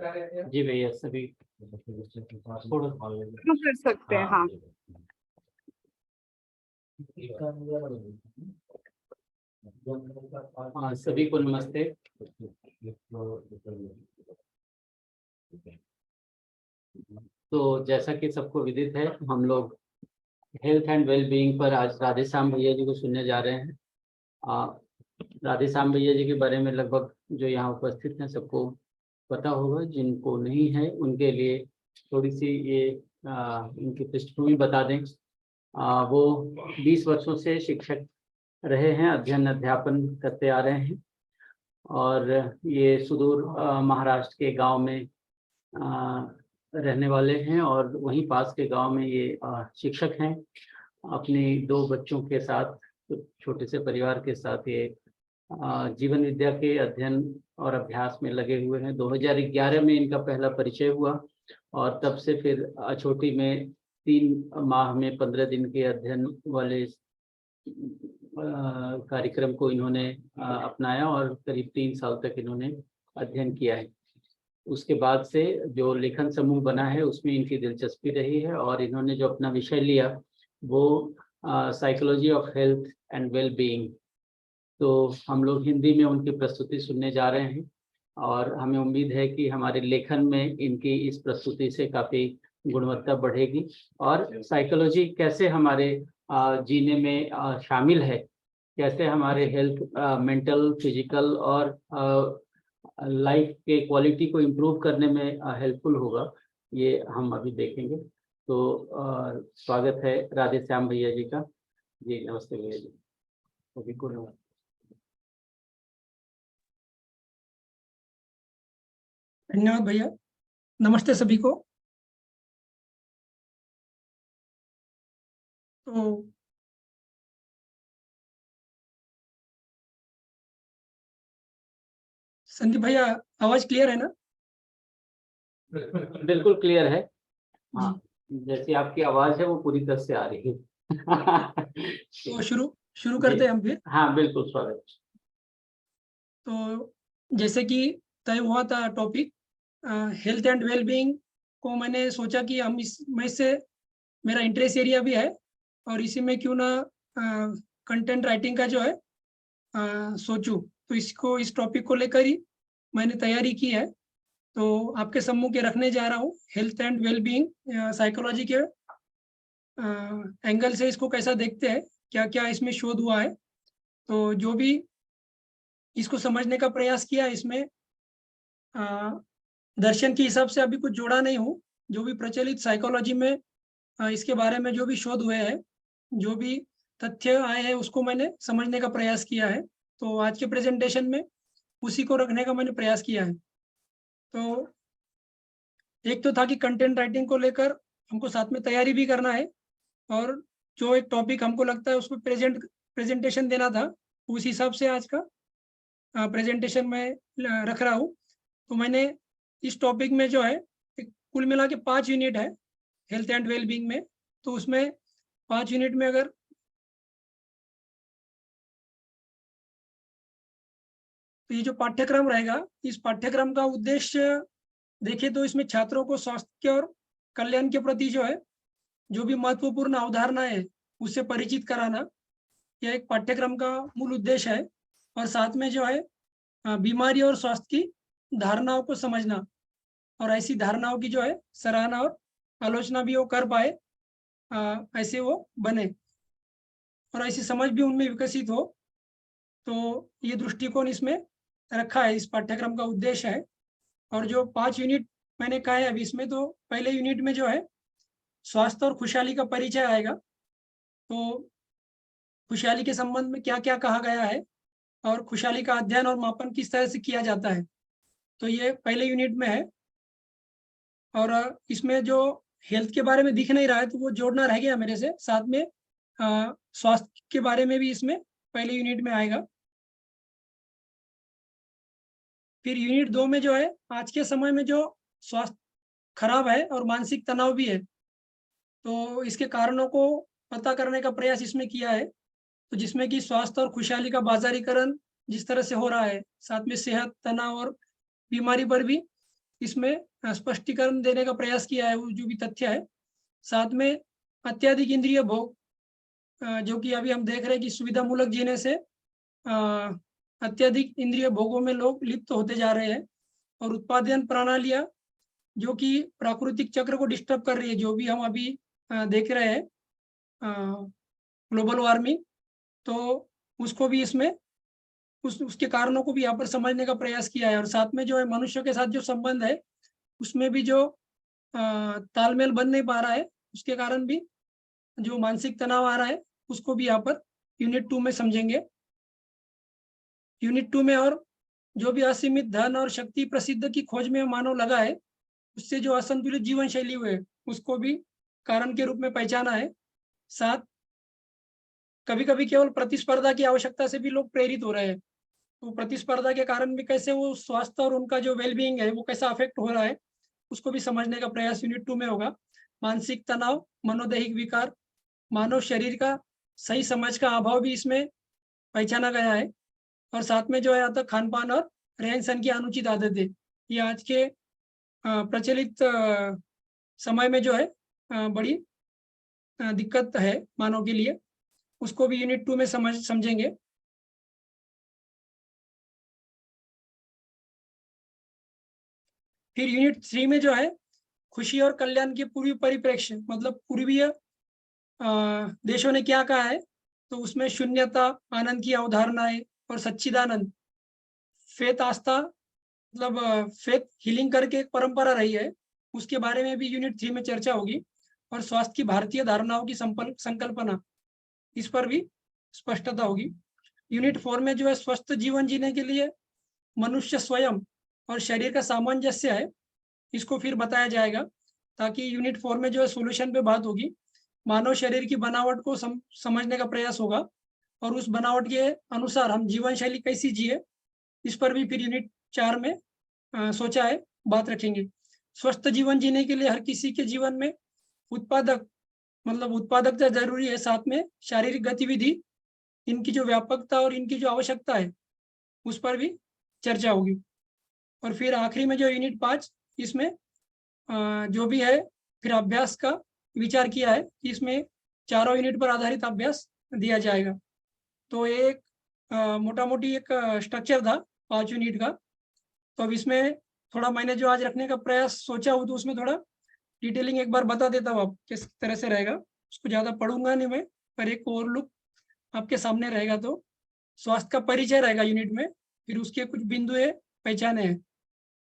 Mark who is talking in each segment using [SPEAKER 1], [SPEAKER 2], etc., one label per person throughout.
[SPEAKER 1] जी भैया सभी
[SPEAKER 2] शुरू कर सकते हैं। हाँ,
[SPEAKER 1] सभी को नमस्ते। तो जैसा कि सबको विदित है, हम लोग हेल्थ एंड वेल बीइंग पर आज राधेश्याम भैया जी को सुनने जा रहे हैं। राधेश्याम भैया जी के बारे में लगभग जो यहाँ उपस्थित हैं सबको पता होगा, जिनको नहीं है उनके लिए थोड़ी सी ये इनकी पृष्ठभूमि बता दें। वो 20 वर्षों से शिक्षक रहे हैं, अध्ययन अध्यापन करते आ रहे हैं और ये सुदूर महाराष्ट्र के गांव में रहने वाले हैं और वहीं पास के गांव में ये शिक्षक हैं। अपनी 2 बच्चों के साथ, छोटे से परिवार के साथ ये जीवन विद्या के अध्ययन और अभ्यास में लगे हुए हैं। 2011 में इनका पहला परिचय हुआ और तब से फिर अछोटी में 3 माह में 15 दिन के अध्ययन वाले कार्यक्रम को इन्होंने अपनाया और करीब 3 साल तक इन्होंने अध्ययन किया है। उसके बाद से जो लेखन समूह बना है उसमें इनकी दिलचस्पी रही है और इन्होंने जो अपना विषय लिया वो psychology of health and well being. तो हम लोग हिंदी में उनकी प्रस्तुति सुनने जा रहे हैं और हमें उम्मीद है कि हमारे लेखन में इनकी इस प्रस्तुति से काफ़ी गुणवत्ता बढ़ेगी और साइकोलॉजी कैसे हमारे जीने में शामिल है, कैसे हमारे हेल्थ, मेंटल, फिजिकल और लाइफ के क्वालिटी को इम्प्रूव करने में हेल्पफुल होगा, ये हम अभी देखेंगे। तो स्वागत है राधेश्याम भैया जी का। जी नमस्ते भैया जी। सभी को नमस्ते।
[SPEAKER 3] धन्यवाद भैया। नमस्ते सभी को। तो संदीप भैया, आवाज क्लियर है ना?
[SPEAKER 1] बिल्कुल क्लियर है। हाँ, जैसी आपकी आवाज है वो पूरी तरह से आ रही है।
[SPEAKER 3] तो शुरू करते हैं हम फिर।
[SPEAKER 1] हाँ बिल्कुल, स्वागत।
[SPEAKER 3] तो जैसे कि तय हुआ था topic health and well being को, मैंने सोचा कि मैं इससे मेरा इंटरेस्ट एरिया भी है और इसी में क्यों ना कंटेंट राइटिंग का जो है सोचूं। तो इस टॉपिक को लेकर ही मैंने तैयारी की है। तो आपके सम्मुख के रखने जा रहा हूँ health and well being, psychology के एंगल से इसको कैसा देखते हैं, क्या क्या इसमें शोध हुआ है। तो जो भी इसको समझने का प्रयास किया, इसमें दर्शन के हिसाब से अभी कुछ जोड़ा नहीं हूँ। जो भी प्रचलित साइकोलॉजी में इसके बारे में जो भी शोध हुए हैं, जो भी तथ्य आए हैं, उसको मैंने समझने का प्रयास किया है। तो आज के प्रेजेंटेशन में उसी को रखने का मैंने प्रयास किया है। तो एक तो था कि कंटेंट राइटिंग को लेकर हमको साथ में तैयारी भी करना है और जो एक टॉपिक हमको लगता है उसको प्रेजेंटेशन देना था, उस हिसाब से आज का प्रेजेंटेशन में रख रहा हूँ। तो मैंने इस टॉपिक में जो है कुल मिला के 5 यूनिट है हेल्थ एंड वेल बीइंग में। तो उसमें 5 यूनिट में अगर तो ये जो पाठ्यक्रम रहेगा, इस पाठ्यक्रम का उद्देश्य देखिए तो इसमें छात्रों को स्वास्थ्य और कल्याण के प्रति जो है जो भी महत्वपूर्ण अवधारणा है उससे परिचित कराना, यह एक पाठ्यक्रम का मूल उद्देश्य है। और साथ में जो है बीमारी और स्वास्थ्य की धारणाओं को समझना और ऐसी धारणाओं की जो है सराहना और आलोचना भी वो कर पाए, ऐसे वो बने और ऐसी समझ भी उनमें विकसित हो। तो ये दृष्टिकोण इसमें रखा है, इस पाठ्यक्रम का उद्देश्य है। और जो 5 यूनिट मैंने कहा है अभी इसमें, तो पहले यूनिट में जो है स्वास्थ्य और खुशहाली का परिचय आएगा। तो खुशहाली के संबंध में क्या क्या कहा गया है और खुशहाली का अध्ययन और मापन किस तरह से किया जाता है, तो ये पहले यूनिट में है। और इसमें जो हेल्थ के बारे में दिख नहीं रहा है तो वो जोड़ना रह गया मेरे से। साथ में स्वास्थ्य के बारे में भी इसमें पहले यूनिट में आएगा। फिर यूनिट 2 में जो है आज के समय में जो स्वास्थ्य खराब है और मानसिक तनाव भी है, तो इसके कारणों को पता करने का प्रयास इसमें किया है। तो जिसमें कि स्वास्थ्य और खुशहाली का बाजारीकरण जिस तरह से हो रहा है, साथ में सेहत, तनाव और बीमारी पर भी इसमें स्पष्टीकरण देने का प्रयास किया है, वो जो भी तथ्य है। साथ में अत्यधिक इंद्रिय भोग, जो कि अभी हम देख रहे हैं कि सुविधा मूलक जीने से अत्यधिक इंद्रिय भोगों में लोग लिप्त होते जा रहे हैं। और उत्पादन प्रणालियां जो कि प्राकृतिक चक्र को डिस्टर्ब कर रही है, जो भी हम अभी देख रहे हैं ग्लोबल वार्मिंग, तो उसको भी इसमें उसके कारणों को भी यहाँ पर समझने का प्रयास किया है। और साथ में जो है मनुष्य के साथ जो संबंध है उसमें भी जो तालमेल बन नहीं पा रहा है, उसके कारण भी जो मानसिक तनाव आ रहा है उसको भी यहाँ पर यूनिट 2 में समझेंगे। यूनिट 2 में और जो भी असीमित धन और शक्ति प्रसिद्ध की खोज में मानव लगा है, उससे जो असंतुलित जीवन शैली हुए उसको भी कारण के रूप में पहचाना है। साथ कभी कभी केवल प्रतिस्पर्धा की आवश्यकता से भी लोग प्रेरित हो रहे हैं, तो प्रतिस्पर्धा के कारण भी कैसे वो स्वास्थ्य और उनका जो वेलबींग है वो कैसा अफेक्ट हो रहा है उसको भी समझने का प्रयास यूनिट 2 में होगा। मानसिक तनाव, मनोदैहिक विकार, मानव शरीर का सही समझ का अभाव भी इसमें पहचाना गया है। और साथ में जो है आता खान पान और रहन सहन की अनुचित आदतें, ये आज के प्रचलित समय में जो है बड़ी दिक्कत है मानव के लिए, उसको भी यूनिट 2 में समझेंगे। फिर यूनिट 3 में जो है खुशी और कल्याण के पूर्वी परिप्रेक्ष्य, मतलब पूर्वीय देशों ने क्या कहा है, तो उसमें शून्यता, आनंद की अवधारणाएं और सच्चिदानंद, फेथ आस्था, मतलब फेथ हीलिंग करके एक परंपरा रही है, उसके बारे में भी यूनिट 3 में चर्चा होगी। और स्वास्थ्य की भारतीय धारणाओं की संकल्पना, इस पर भी स्पष्टता होगी। यूनिट 4 में जो है स्वस्थ जीवन जीने के लिए मनुष्य स्वयं और शरीर का सामंजस्य है, इसको फिर बताया जाएगा, ताकि यूनिट 4 में जो है सोल्यूशन पे बात होगी। मानव शरीर की बनावट को समझने का प्रयास होगा और उस बनावट के अनुसार हम जीवन शैली कैसी जिए, इस पर भी फिर यूनिट 4 में सोचा है बात रखेंगे। स्वस्थ जीवन जीने के लिए हर किसी के जीवन में उत्पादकता जरूरी है, साथ में शारीरिक गतिविधि, इनकी जो व्यापकता और इनकी जो आवश्यकता है उस पर भी चर्चा होगी। और फिर आखिरी में जो यूनिट 5, इसमें जो भी है फिर अभ्यास का विचार किया है, इसमें चारों यूनिट पर आधारित अभ्यास दिया जाएगा। तो एक मोटा मोटी एक स्ट्रक्चर था 5 यूनिट का। तो अब इसमें थोड़ा मैंने जो आज रखने का प्रयास सोचा हूँ, तो उसमें थोड़ा डिटेलिंग एक बार बता देता हूँ आप किस तरह से रहेगा। उसको ज़्यादा पढ़ूंगा नहीं मैं, पर एक ओवरलुक आपके सामने रहेगा। तो स्वास्थ्य का परिचय रहेगा यूनिट में, फिर उसके कुछ बिंदु है पहचाने हैं,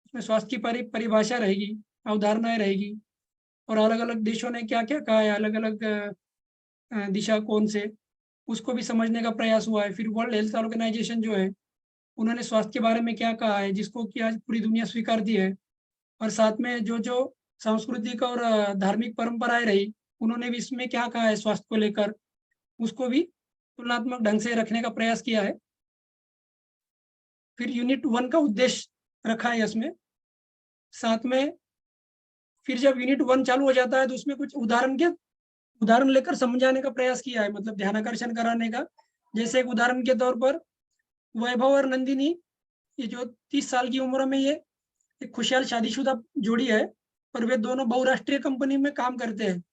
[SPEAKER 3] उसमें स्वास्थ्य की परिभाषा रहेगी, अवधारणाएं रहेगी, और अलग अलग देशों ने क्या क्या कहा है, अलग अलग दिशा कौन से, उसको भी समझने का प्रयास हुआ है। फिर वर्ल्ड हेल्थ ऑर्गेनाइजेशन जो है, उन्होंने स्वास्थ्य के बारे में क्या कहा है, जिसको कि आज पूरी दुनिया स्वीकारती है। और साथ में जो जो सांस्कृतिक और धार्मिक परंपराएं रही, उन्होंने भी इसमें क्या कहा है स्वास्थ्य को लेकर, उसको भी तुलनात्मक ढंग से रखने का प्रयास किया है। फिर यूनिट 1 का उद्देश्य रखा है इसमें। साथ में फिर जब यूनिट 1 चालू हो जाता है तो उसमें कुछ उदाहरण लेकर समझाने का प्रयास किया है, मतलब ध्यानाकर्षण कराने का। जैसे एक उदाहरण के तौर पर वैभव और नंदिनी, ये जो 30 साल की उम्र में ये एक खुशहाल शादीशुदा जोड़ी है, और वे दोनों बहुराष्ट्रीय कंपनी में काम करते हैं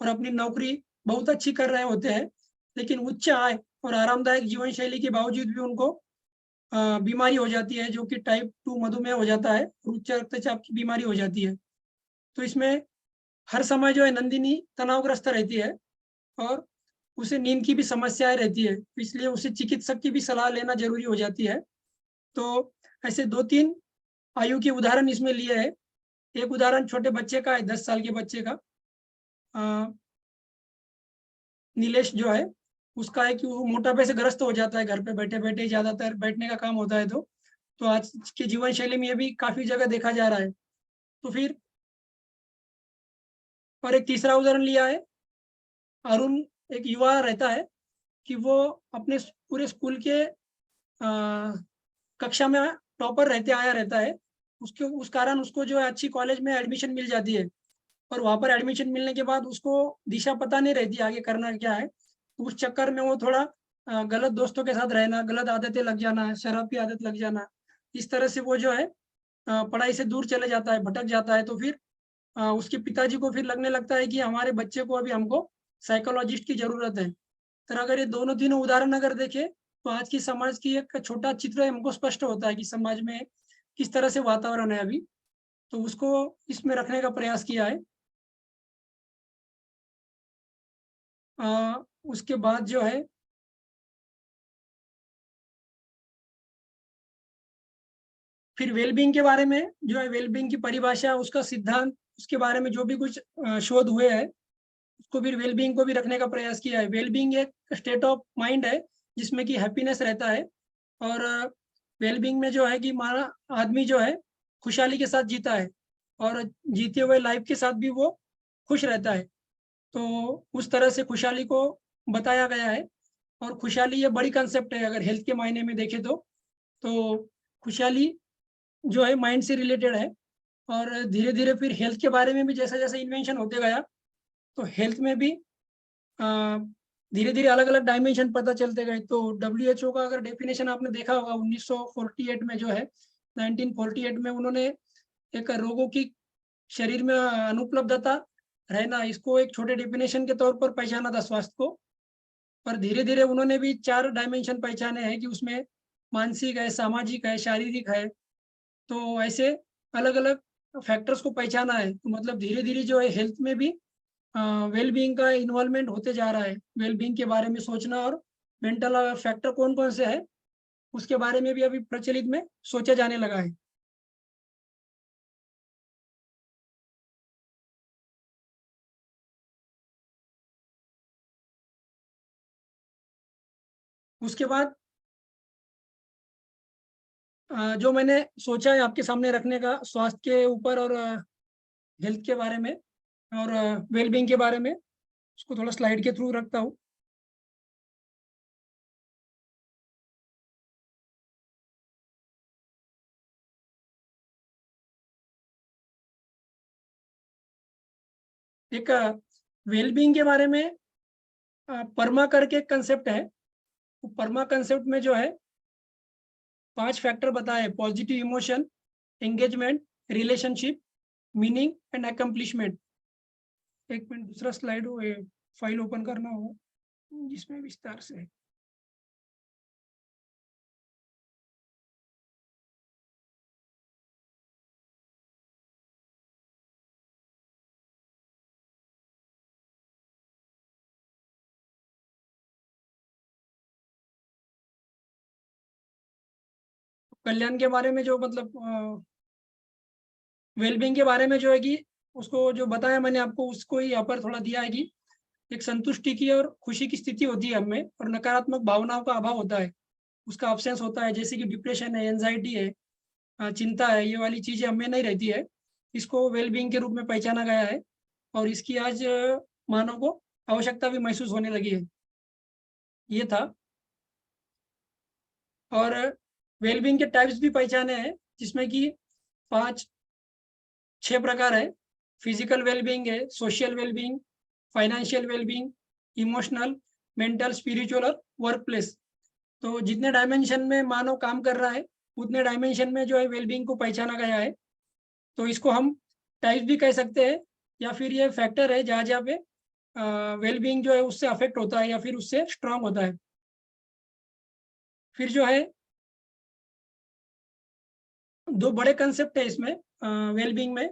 [SPEAKER 3] और अपनी नौकरी बहुत अच्छी कर रहे होते हैं, लेकिन उच्च आय और आरामदायक जीवन शैली के बावजूद भी उनको बीमारी हो जाती है, जो कि टाइप 2 मधुमेह हो जाता है, उच्च रक्तचाप की बीमारी हो जाती है। तो इसमें हर समय जो है नंदिनी तनावग्रस्त रहती है और उसे नींद की भी समस्याएं रहती है, इसलिए उसे चिकित्सक की भी सलाह लेना जरूरी हो जाती है। तो ऐसे 2-3 आयु के उदाहरण इसमें लिए है। एक उदाहरण छोटे बच्चे का है, 10 साल के बच्चे का, नीलेश जो है, उसका है कि वो मोटापे से ग्रस्त हो जाता है, घर पे बैठे बैठे, ज्यादातर बैठने का काम होता है। तो आज के जीवन शैली में ये भी काफी जगह देखा जा रहा है। तो फिर और एक तीसरा उदाहरण लिया है, अरुण एक युवा रहता है कि वो अपने पूरे स्कूल के कक्षा में टॉपर आया रहता है, उस कारण उसको जो है अच्छी कॉलेज में एडमिशन मिल जाती है, और वहाँ पर एडमिशन मिलने के बाद उसको दिशा पता नहीं रहती आगे करना क्या है। तो उस चक्कर में वो थोड़ा गलत दोस्तों के साथ रहना, गलत आदतें लग जाना, शराब की आदत लग जाना, इस तरह से वो जो है पढ़ाई से दूर चले जाता है, भटक जाता है, तो फिर उसके पिताजी को फिर लगने लगता है कि हमारे बच्चे को अभी हमको साइकोलॉजिस्ट की जरूरत है। तो अगर ये दोनों तीनों उदाहरण अगर देखें तो आज की समाज की एक छोटा चित्र हमको स्पष्ट होता है कि समाज में किस तरह से वातावरण है अभी, तो उसको इसमें रखने का प्रयास किया है। उसके बाद जो है फिर वेलबींग के बारे में जो है, वेलबींग की परिभाषा, उसका सिद्धांत, उसके बारे में जो भी कुछ शोध हुए हैं उसको फिर वेलबींग को भी रखने का प्रयास किया है। वेलबींग एक स्टेट ऑफ माइंड है जिसमें कि हैप्पीनेस रहता है, और वेलबींग में जो है कि हमारा आदमी जो है खुशहाली के साथ जीता है और जीते हुए लाइफ के साथ भी वो खुश रहता है। तो उस तरह से खुशहाली को बताया गया है, और खुशहाली ये बड़ी कंसेप्ट है अगर हेल्थ के मायने में देखें तो खुशहाली जो है माइंड से रिलेटेड है। और धीरे धीरे फिर हेल्थ के बारे में भी जैसा जैसा इन्वेंशन होते गया तो हेल्थ में भी धीरे धीरे अलग अलग डायमेंशन पता चलते गए। तो WHO का अगर डेफिनेशन आपने देखा होगा 1948 में जो है, 1948 में उन्होंने एक रोगों की शरीर में अनुपलब्धता रहना, इसको एक छोटे डेफिनेशन के तौर पर पहचाना था स्वास्थ्य को। पर धीरे धीरे उन्होंने भी 4 डायमेंशन पहचाने हैं कि उसमें मानसिक है, सामाजिक है, शारीरिक है। तो ऐसे अलग अलग फैक्टर्स को पहचाना है। तो मतलब धीरे धीरे जो है हेल्थ में भी वेलबींग का इन्वॉल्वमेंट होते जा रहा है। वेलबींग के बारे में सोचना और मेंटल फैक्टर कौन कौन से है उसके बारे में भी अभी प्रचलित में सोचा जाने लगा है। उसके बाद जो मैंने सोचा है आपके सामने रखने का स्वास्थ्य के ऊपर और हेल्थ के बारे में और वेलबींग के बारे में, उसको थोड़ा स्लाइड के थ्रू रखता हूँ। एक वेलबींग के बारे में परमा करके एक कंसेप्ट है। तो परमा कंसेप्ट में जो है 5 फैक्टर बताए: positive emotion, engagement, relationship, meaning and accomplishment. एक मिनट, दूसरा स्लाइड फाइल ओपन करना होगा जिसमें विस्तार से है। कल्याण के बारे में जो मतलब वेलबींग के बारे में जो है कि उसको जो बताया मैंने आपको उसको ही यहाँ पर थोड़ा दिया है कि एक संतुष्टि की और खुशी की स्थिति होती है हमें, और नकारात्मक भावनाओं का अभाव होता है, उसका अब्सेंस होता है, जैसे कि डिप्रेशन है, एंजाइटी है, चिंता है, ये वाली चीजें हमें नहीं रहती है। इसको वेलबींग के रूप में पहचाना गया है और इसकी आज मानव को आवश्यकता भी महसूस होने लगी है। ये था। और वेलबींग के टाइप्स भी पहचाने हैं जिसमें कि 5-6 प्रकार है। फिजिकल वेलबींग है, social wellbeing, financial wellbeing, emotional, mental, spiritual और वर्क प्लेस। तो जितने डायमेंशन में मानव काम कर रहा है उतने डायमेंशन में जो है वेलबींग को पहचाना गया है। तो इसको हम टाइप भी कह सकते हैं, या फिर ये फैक्टर है जहाँ जहाँ पे वेलबींग जो है उससे अफेक्ट होता है या फिर उससे स्ट्रांग होता है। फिर जो है 2 बड़े कंसेप्ट है इसमें वेलबींग में,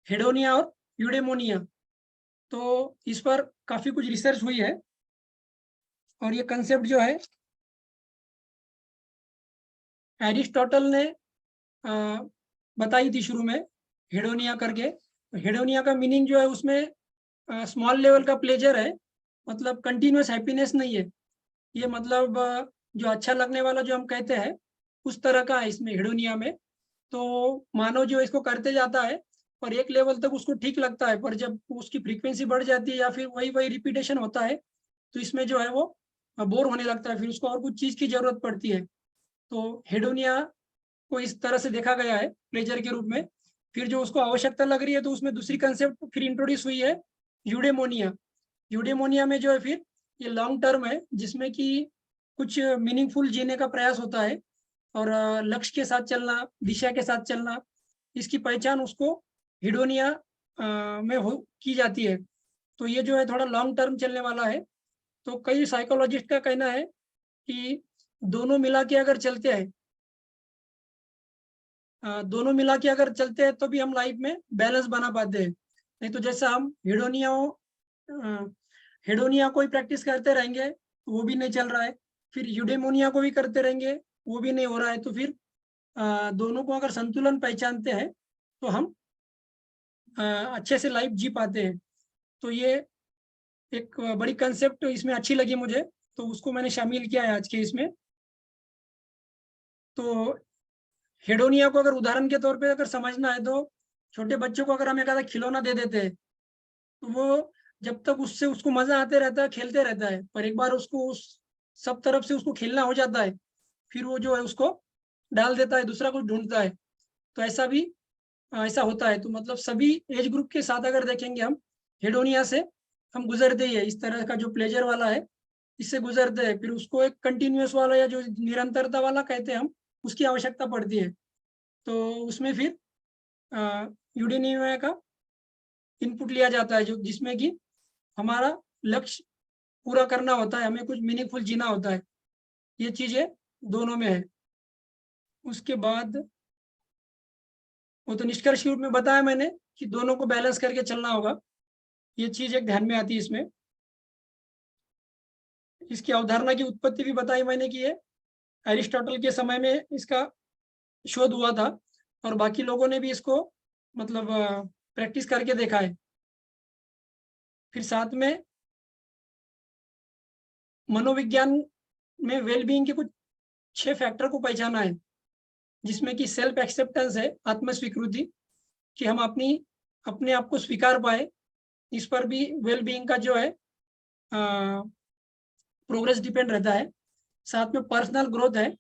[SPEAKER 3] हेडोनिया और यूडेमोनिया। तो इस पर काफी कुछ रिसर्च हुई है और ये कंसेप्ट जो है एरिस्टोटल ने बताई थी शुरू में, हेडोनिया करके। हेडोनिया का मीनिंग जो है उसमें स्मॉल लेवल का प्लेजर है, मतलब कंटिन्यूअस हैप्पीनेस नहीं है। ये मतलब जो अच्छा लगने वाला जो हम कहते हैं उस तरह का है इसमें हेडोनिया में। तो मानव जो इसको करते जाता है और एक लेवल तक उसको ठीक लगता है, पर जब उसकी फ्रीक्वेंसी बढ़ जाती है या फिर वही वही रिपीटेशन होता है तो इसमें जो है वो बोर होने लगता है, फिर उसको और कुछ चीज की जरूरत पड़ती है। तो हेडोनिया को इस तरह से देखा गया है प्लेजर के रूप में। फिर जो उसको आवश्यकता लग रही है तो उसमें दूसरी कंसेप्ट फिर इंट्रोड्यूस हुई है, यूडेमोनिया। यूडेमोनिया में जो है फिर ये लॉन्ग टर्म है जिसमें कि कुछ मीनिंगफुल जीने का प्रयास होता है और लक्ष्य के साथ चलना, दिशा के साथ चलना, इसकी पहचान उसको हिडोनिया में की जाती है। तो ये जो है थोड़ा लॉन्ग टर्म चलने वाला है। तो कई साइकोलॉजिस्ट का कहना है कि दोनों मिला के अगर चलते हैं, दोनों मिला के अगर चलते हैं तो भी हम लाइफ में बैलेंस बना पाते हैं। नहीं तो जैसा हम हेडोनिया को ही प्रैक्टिस करते रहेंगे तो वो भी नहीं चल रहा है, फिर यूडेमोनिया को भी करते रहेंगे वो भी नहीं हो रहा है। तो फिर दोनों को अगर संतुलन पहचानते हैं तो हम अच्छे से लाइफ जी पाते हैं। तो ये एक बड़ी कंसेप्ट इसमें अच्छी लगी मुझे, तो उसको मैंने शामिल किया है आज के इसमें। तो हेडोनिया को अगर उदाहरण के तौर पे अगर समझना है तो छोटे बच्चों को अगर हम एक आधा खिलौना दे देते हैं तो वो जब तक उससे उसको मजा आते रहता है, खेलते रहता है, पर एक बार उसको उस सब तरफ से उसको खेलना हो जाता है, फिर वो जो है उसको डाल देता है, दूसरा कुछ ढूंढता है। तो ऐसा भी ऐसा होता है। तो मतलब सभी एज ग्रुप के साथ अगर देखेंगे हम, हेडोनिया से हम गुजरते ही है, इस तरह का जो प्लेजर वाला है इससे गुजरते हैं, फिर उसको एक कंटिन्यूअस वाला या जो निरंतरता वाला कहते हैं हम, उसकी आवश्यकता पड़ती है। तो उसमें फिर यूडेनिया का इनपुट लिया जाता है, जो जिसमें कि हमारा लक्ष्य पूरा करना होता है, हमें कुछ मीनिंगफुल जीना होता है। ये चीजें दोनों में है। उसके बाद वो तो निष्कर्ष रूप में बताया मैंने कि दोनों को बैलेंस करके चलना होगा, ये चीज एक ध्यान में आती है इसमें। इसकी अवधारणा की उत्पत्ति भी बताई मैंने कि ये एरिस्टोटल के समय में इसका शोध हुआ था, और बाकी लोगों ने भी इसको मतलब प्रैक्टिस करके देखा है। फिर साथ में मनोविज्ञान में वेलबीइंग के कुछ 6 फैक्टर को पहचाना है, जिसमें कि सेल्फ एक्सेप्टेंस है, आत्मस्वीकृति, कि हम अपने आप को स्वीकार पाए। इस पर भी वेलबीइंग का जो है प्रोग्रेस डिपेंड रहता है। साथ में पर्सनल ग्रोथ है,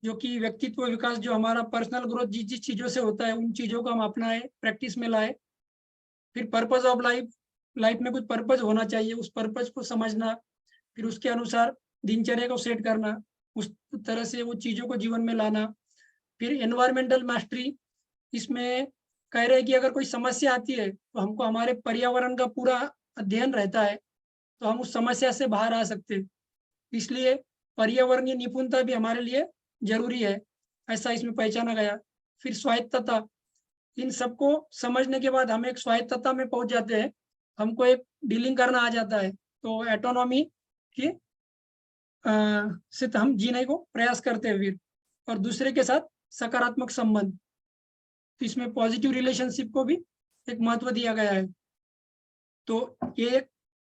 [SPEAKER 3] जो कि व्यक्तित्व विकास, जो हमारा पर्सनल ग्रोथ जिस जिस चीज़ों से होता है उन चीज़ों को हम अपनाए, प्रैक्टिस में लाए। फिर पर्पज ऑफ लाइफ में कुछ पर्पज होना चाहिए, उस पर्पज को समझना, फिर उसके अनुसार दिनचर्या को सेट करना, उस तरह से वो चीज़ों को जीवन में लाना। फिर एनवायरमेंटल मास्टरी, इसमें कह रहे हैं कि अगर कोई समस्या आती है तो हमको हमारे पर्यावरण का पूरा अध्ययन रहता है, तो हम उस समस्या से बाहर आ सकते हैं। इसलिए पर्यावरणीय निपुणता भी हमारे लिए जरूरी है, ऐसा इसमें पहचाना गया। फिर स्वायत्तता, इन सबको समझने के बाद हम एक स्वायत्तता में पहुंच जाते हैं, हमको एक डीलिंग करना आ जाता है। तो एटोनॉमी की से हम जीने को प्रयास करते हैं। फिर और दूसरे के साथ सकारात्मक संबंध, तो इसमें पॉजिटिव रिलेशनशिप को भी एक महत्व दिया गया है। तो ये एक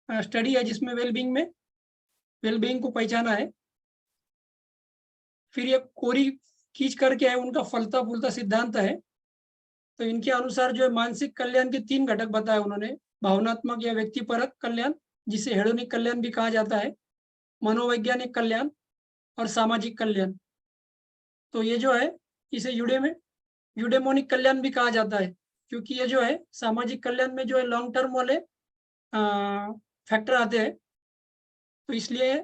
[SPEAKER 3] स्टडी है जिसमें वेलबींग को पहचाना है। फिर ये कोरी खींच करके है, उनका फलता फूलता सिद्धांत है। तो इनके अनुसार जो है मानसिक कल्याण के 3 घटक बताए उन्होंने, भावनात्मक या व्यक्तिपरक कल्याण, जिसे हेडोनिक कल्याण भी कहा जाता है, मनोवैज्ञानिक कल्याण और सामाजिक कल्याण। तो ये जो है इसे यूडेमोनिक कल्याण भी कहा जाता है, क्योंकि ये जो है सामाजिक कल्याण में जो है लॉन्ग टर्म वाले फैक्टर आते हैं, तो इसलिए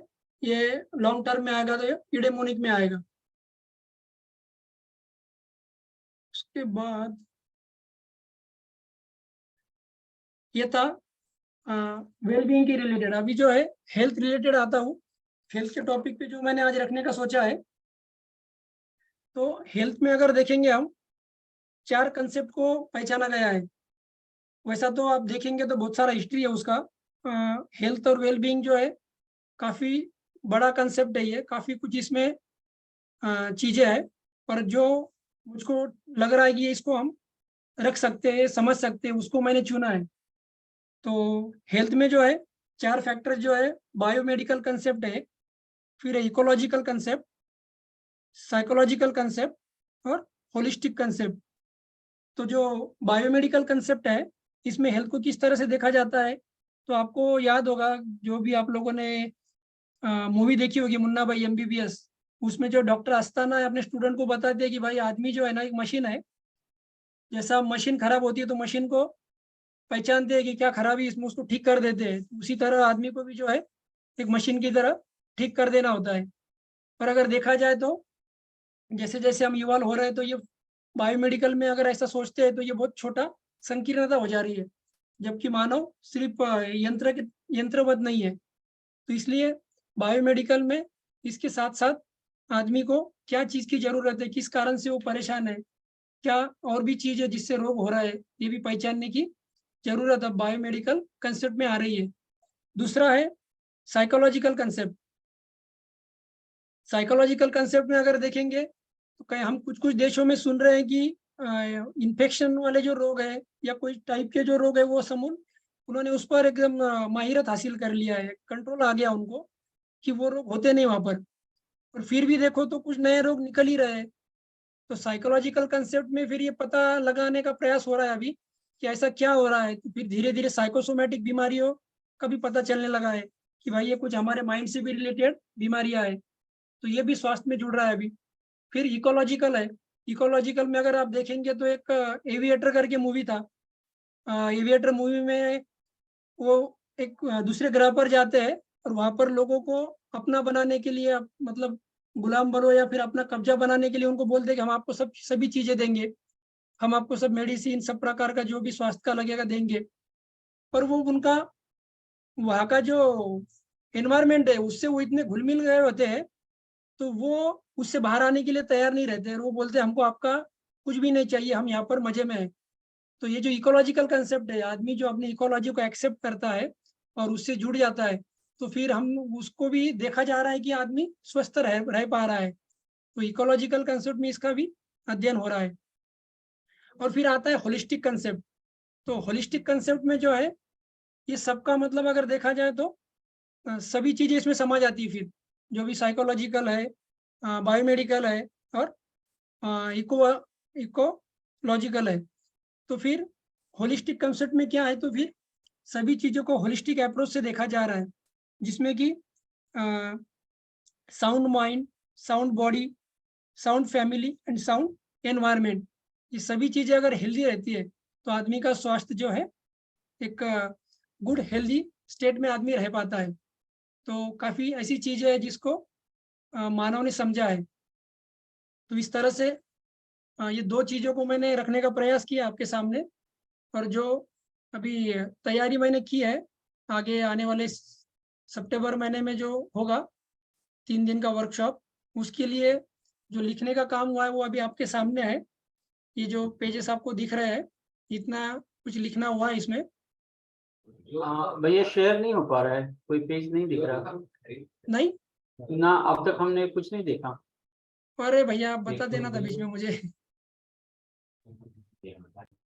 [SPEAKER 3] ये लॉन्ग टर्म में आएगा तो ये यूडेमोनिक में आएगा। उसके बाद ये था वेलबींग के रिलेटेड। अभी जो है हेल्थ रिलेटेड आता हूँ। हेल्थ के टॉपिक पे जो मैंने आज रखने का सोचा है, तो हेल्थ में अगर देखेंगे हम 4 कंसेप्ट को पहचाना गया है। वैसा तो आप देखेंगे तो बहुत सारा हिस्ट्री है उसका। हेल्थ और वेलबींग जो है काफ़ी बड़ा कंसेप्ट है, ये काफ़ी कुछ इसमें चीज़ें हैं, पर जो मुझको लग रहा है कि इसको हम रख सकते हैं, समझ सकते हैं, उसको मैंने चुना है। तो हेल्थ में जो है 4 फैक्टर जो है, बायोमेडिकल कंसेप्ट है, फिर इकोलॉजिकल कंसेप्ट, साइकोलॉजिकल कंसेप्ट और होलिस्टिक कंसेप्ट। तो जो बायोमेडिकल कंसेप्ट है, इसमें हेल्थ को किस तरह से देखा जाता है, तो आपको याद होगा, जो भी आप लोगों ने मूवी देखी होगी मुन्ना भाई MBBS, उसमें जो डॉक्टर अस्थाना अपने स्टूडेंट को बताते हैं कि भाई आदमी जो है ना एक मशीन है, जैसा मशीन खराब होती है तो मशीन को पहचानते हैं कि क्या खराबी इसमें, उसको ठीक कर देते हैं। उसी तरह आदमी को भी जो है एक मशीन की तरह ठीक कर देना होता है। पर अगर देखा जाए तो जैसे जैसे हम इवॉल्व हो रहे हैं तो ये बायोमेडिकल में अगर ऐसा सोचते हैं तो ये बहुत छोटा संकीर्णता हो जा रही है, जबकि मानव सिर्फ यंत्रवत नहीं है। तो इसलिए बायोमेडिकल में इसके साथ साथ आदमी को क्या चीज की जरूरत है, किस कारण से वो परेशान है, क्या और भी चीज है जिससे रोग हो रहा है, ये भी पहचानने की जरूरत अब बायोमेडिकल कंसेप्ट में आ रही है। दूसरा है साइकोलॉजिकल कंसेप्ट। साइकोलॉजिकल कंसेप्ट में अगर देखेंगे तो कहीं हम कुछ देशों में सुन रहे हैं कि इन्फेक्शन वाले जो रोग है या कोई टाइप के जो रोग है वो समूल उन्होंने उस पर एकदम माहिरत हासिल कर लिया है, कंट्रोल आ गया उनको कि वो रोग होते नहीं वहां पर। और फिर भी देखो तो कुछ नए रोग निकल ही रहे हैं। तो साइकोलॉजिकल कंसेप्ट में फिर ये पता लगाने का प्रयास हो रहा है अभी कि ऐसा क्या हो रहा है। तो फिर धीरे धीरे साइकोसोमैटिक बीमारियों का भी पता चलने लगा है कि भाई ये कुछ हमारे माइंड से भी रिलेटेड बीमारियां है, तो ये भी स्वास्थ्य में जुड़ रहा है अभी। फिर इकोलॉजिकल है। इकोलॉजिकल में अगर आप देखेंगे तो एक एविएटर करके मूवी था। एविएटर मूवी में वो एक दूसरे ग्रह पर जाते हैं और वहां पर लोगों को अपना बनाने के लिए मतलब गुलाम बनो या फिर अपना कब्जा बनाने के लिए उनको बोलते हैं कि हम आपको सभी चीजें देंगे, हम आपको सब मेडिसिन सब प्रकार का जो भी स्वास्थ्य का लगेगा देंगे। पर वो उनका वहाँ का जो एनवायरमेंट है उससे वो इतने घुल मिल गए होते हैं तो वो उससे बाहर आने के लिए तैयार नहीं रहते हैं। वो बोलते हैं हमको आपका कुछ भी नहीं चाहिए, हम यहाँ पर मजे में हैं। तो ये जो इकोलॉजिकल कंसेप्ट है, आदमी जो अपनी इकोलॉजी को एक्सेप्ट करता है और उससे जुड़ जाता है तो फिर हम उसको भी देखा जा रहा है कि आदमी स्वस्थ रह पा रहा है। तो इकोलॉजिकल कंसेप्ट में इसका भी अध्ययन हो रहा है। और फिर आता है होलिस्टिक कंसेप्ट। तो होलिस्टिक कंसेप्ट में जो है ये सबका मतलब अगर देखा जाए तो सभी चीजें इसमें समा जाती है। फिर जो भी साइकोलॉजिकल है, बायोमेडिकल है और इकोलॉजिकल है। तो फिर होलिस्टिक कंसेप्ट में क्या है, तो फिर सभी चीजों को होलिस्टिक अप्रोच से देखा जा रहा है, जिसमें कि sound mind, sound body, sound family and sound environment, ये सभी चीजें अगर हेल्दी रहती है तो आदमी का स्वास्थ्य जो है एक गुड हेल्दी स्टेट में आदमी रह पाता है। तो काफी ऐसी चीजें है जिसको मानव ने समझा है। तो इस तरह से ये दो चीजों को मैंने रखने का प्रयास किया आपके सामने। और जो अभी तैयारी मैंने की है आगे आने वाले सितंबर महीने में जो होगा 3 दिन का वर्कशॉप, उसके लिए जो लिखने का काम हुआ है वो अभी आपके सामने है। ये जो पेजेस आपको दिख रहे हैं इतना कुछ लिखना हुआ है इसमें।
[SPEAKER 1] भैया शेयर नहीं हो पा रहा है, कोई पेज नहीं दिख रहा
[SPEAKER 3] नहीं
[SPEAKER 1] ना, अब तक हमने कुछ नहीं देखा।
[SPEAKER 3] अरे भैया आप बता देना था बीच में मुझे,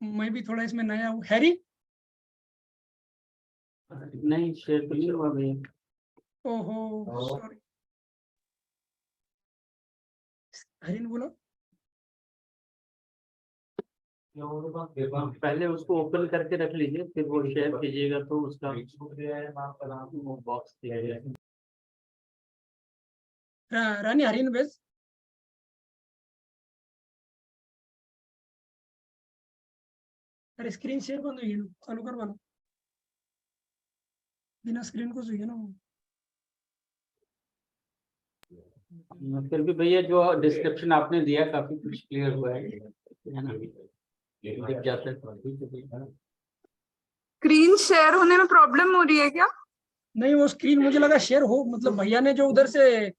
[SPEAKER 3] मैं भी थोड़ा इसमें नया हूँ। हैरी
[SPEAKER 1] नहीं शेयर तो नहीं हुआ भैया।
[SPEAKER 3] ओहो सॉरी, हरीन बोलो।
[SPEAKER 1] पहले उसको ओपन करके रख लीजिए, फिर वो शेयर कीजिएगा तो उसका बॉक्स दिया
[SPEAKER 3] रानी हरीन बेस अरे स्क्रीन शेयर बंद हुई है, चालू कर वाला बिना स्क्रीन को चाहिए ना वो।
[SPEAKER 1] फिर भी भैया जो डिस्क्रिप्शन आपने दिया काफी कुछ क्लियर हुआ है ना, दिख जाता है।
[SPEAKER 2] स्क्रीन शेयर होने में प्रॉब्लम हो रही है क्या?
[SPEAKER 3] नहीं वो स्क्रीन मुझे लगा शेयर हो, मतलब भैया ने जो उधर से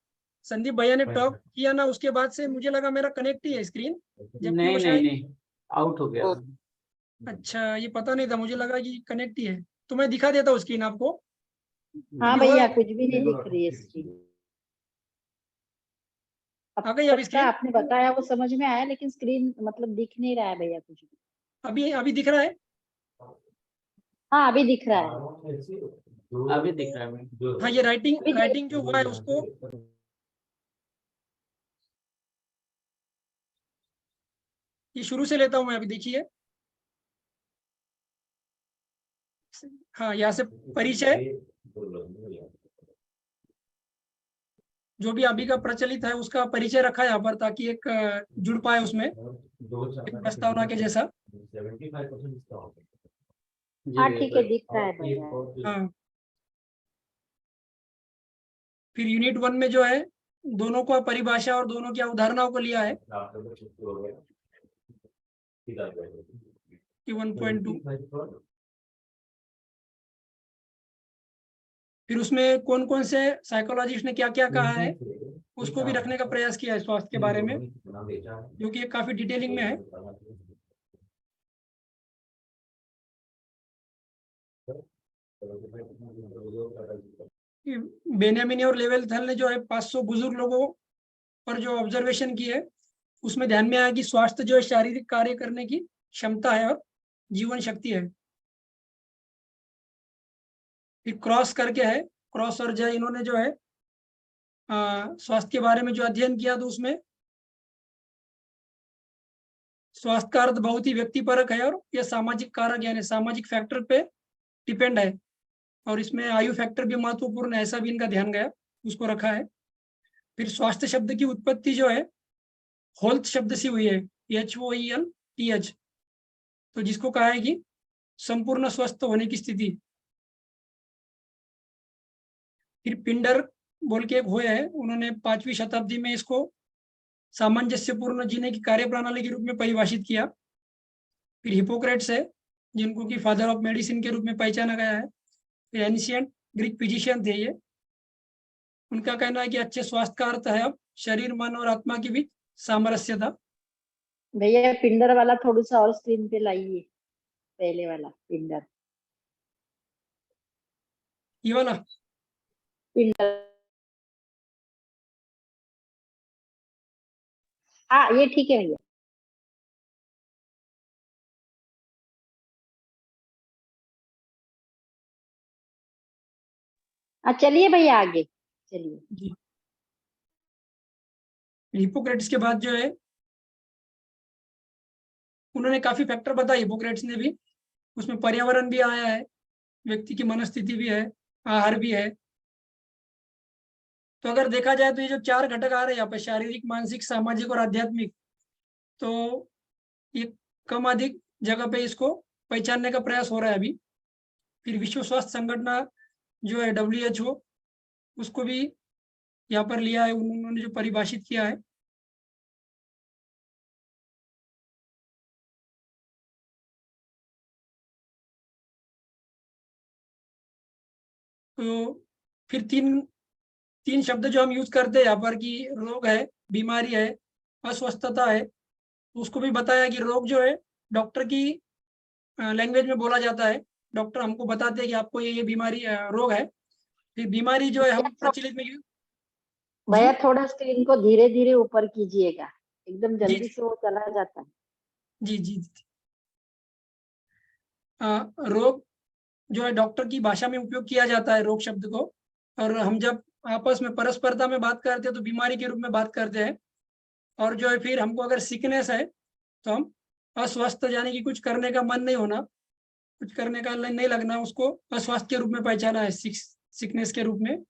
[SPEAKER 3] संदीप भैया ने टॉक किया ना उसके बाद से मुझे लगा मेरा कनेक्ट ही है स्क्रीन, जबकि वो शायद
[SPEAKER 1] नहीं आउट हो गया।
[SPEAKER 3] अच्छा ये पता नहीं था, मुझे लगा कि कनेक्ट ही है। तो मैं दिखा देता हूँ स्क्रीन आपको।
[SPEAKER 4] हाँ
[SPEAKER 3] अभी
[SPEAKER 4] भैया
[SPEAKER 3] और-
[SPEAKER 4] कुछ भी नहीं दिख रही है स्क्रीन।
[SPEAKER 3] आ गई अभी
[SPEAKER 4] सबका
[SPEAKER 3] स्क्रीन?
[SPEAKER 4] आपने बताया वो समझ में आया, लेकिन स्क्रीन मतलब दिख नहीं रहा है भैया कुछ भी।
[SPEAKER 3] अभी दिख रहा है?
[SPEAKER 4] हाँ अभी दिख रहा है।
[SPEAKER 1] अभी दिख रहा है।
[SPEAKER 3] हाँ ये राइटिंग जो हुआ है उसको ये शुरू से लेता हूँ मैं। अभी देखिए, हाँ यहाँ से परिचय जो भी अभी का प्रचलित है उसका परिचय रखा है यहाँ पर, ताकि एक जुड़ पाए उसमें एक प्रस्तावना के जैसा।
[SPEAKER 4] हाँ ठीक है दिख रहा है भैया।
[SPEAKER 3] हाँ फिर यूनिट 1 में जो है दोनों का परिभाषा और दोनों की अवधारणाओं को लिया है। कि 1.2। फिर उसमें कौन कौन से साइकोलॉजिस्ट ने क्या क्या कहा है उसको भी रखने का प्रयास किया है स्वास्थ्य के बारे में, जो कि ये काफी डिटेलिंग में है। कि बेनियामिनी और लेवेंथल ने जो है 500 बुजुर्ग लोगों पर जो ऑब्जर्वेशन की है उसमें ध्यान में आया कि स्वास्थ्य जो है शारीरिक कार्य करने की क्षमता है और जीवन शक्ति है। फिर क्रॉस करके है, क्रॉस और जय इन्होंने जो है स्वास्थ्य के बारे में जो अध्ययन किया तो उसमें स्वास्थ्य का अर्थ बहुत ही व्यक्तिपरक है और यह सामाजिक कारक यानी सामाजिक फैक्टर पे डिपेंड है, और इसमें आयु फैक्टर भी महत्वपूर्ण है, ऐसा भी इनका ध्यान गया, उसको रखा है। फिर स्वास्थ्य शब्द की उत्पत्ति जो है हेल्थ शब्द से हुई है, HOELTH, तो जिसको कहा है कि संपूर्ण स्वस्थ होने की स्थिति। फिर पिंडर बोल के एक हुए है, उन्होंने 5वीं शताब्दी में इसको सामंजस्यपूर्ण जीने की कार्य प्रणाली के रूप में परिभाषित किया। फिर हिपोक्रेट्स है, जिनको कि फादर ऑफ मेडिसिन के रूप में पहचाना गया है। फिर एंशिएंट ग्रीक फिजिशियन थे ये, उनका कहना है कि अच्छे स्वास्थ्य का अर्थ है अब शरीर, मन और आत्मा की भी सामरस्य था।
[SPEAKER 4] भैया पिंडर वाला थोड़ा सा और स्क्रीन पे लाइए, पहले वाला पिंडर।
[SPEAKER 3] ये वाला
[SPEAKER 4] पिंडर, हाँ ये ठीक है भैया। हाँ चलिए भैया आगे चलिए।
[SPEAKER 3] जी। हिपोक्रेट्स के बाद जो है उन्होंने काफी फैक्टर बताए, हिपोक्रेट्स ने भी, उसमें पर्यावरण भी आया है, व्यक्ति की मनस्थिति भी है, आहार भी है। तो अगर देखा जाए तो ये जो 4 घटक आ रहे हैं यहाँ पे, शारीरिक, मानसिक, सामाजिक और आध्यात्मिक, तो ये कम अधिक जगह पे इसको पहचानने का प्रयास हो रहा है अभी। फिर विश्व स्वास्थ्य संगठन जो है WHO, उसको भी यहाँ पर लिया है, उन्होंने जो परिभाषित किया है। तो फिर तीन शब्द जो हम यूज करते हैं यहाँ पर कि रोग है, बीमारी है, अस्वस्थता है, तो उसको भी बताया कि रोग जो है डॉक्टर की लैंग्वेज में बोला जाता है, डॉक्टर हमको बताते हैं कि आपको ये बीमारी रोग है। फिर बीमारी जो है हम प्रचलित में
[SPEAKER 4] भैया थोड़ा स्क्रीन को धीरे धीरे ऊपर कीजिएगा, एकदम
[SPEAKER 3] जी
[SPEAKER 4] जल्दी से वो चला जाता है।
[SPEAKER 3] जी जी जी। रोग जो है डॉक्टर की भाषा में उपयोग किया जाता है रोग शब्द को, और हम जब आपस में परस्परता में बात करते हैं तो बीमारी के रूप में बात करते हैं। और जो है फिर हमको अगर सिकनेस है तो हम अस्वस्थ, यानी कि कुछ करने का मन नहीं होना, कुछ करने का नहीं लगना, उसको अस्वास्थ्य के रूप में पहचाना है, सिकनेस के रूप में।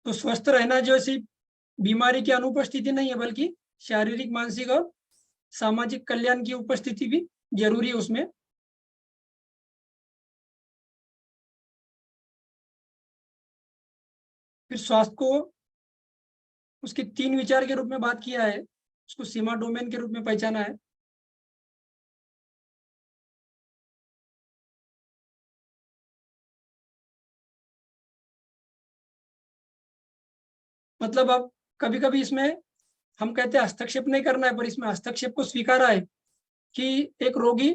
[SPEAKER 3] तो स्वस्थ रहना जो सिर्फ बीमारी की अनुपस्थिति नहीं है, बल्कि शारीरिक, मानसिक और सामाजिक कल्याण की उपस्थिति भी जरूरी है उसमें। फिर स्वास्थ्य को उसके 3 विचार के रूप में बात किया है, उसको सीमा डोमेन के रूप में पहचाना है। मतलब अब कभी कभी इसमें हम कहते हैं हस्तक्षेप नहीं करना है, पर इसमें हस्तक्षेप को स्वीकारा है कि एक रोगी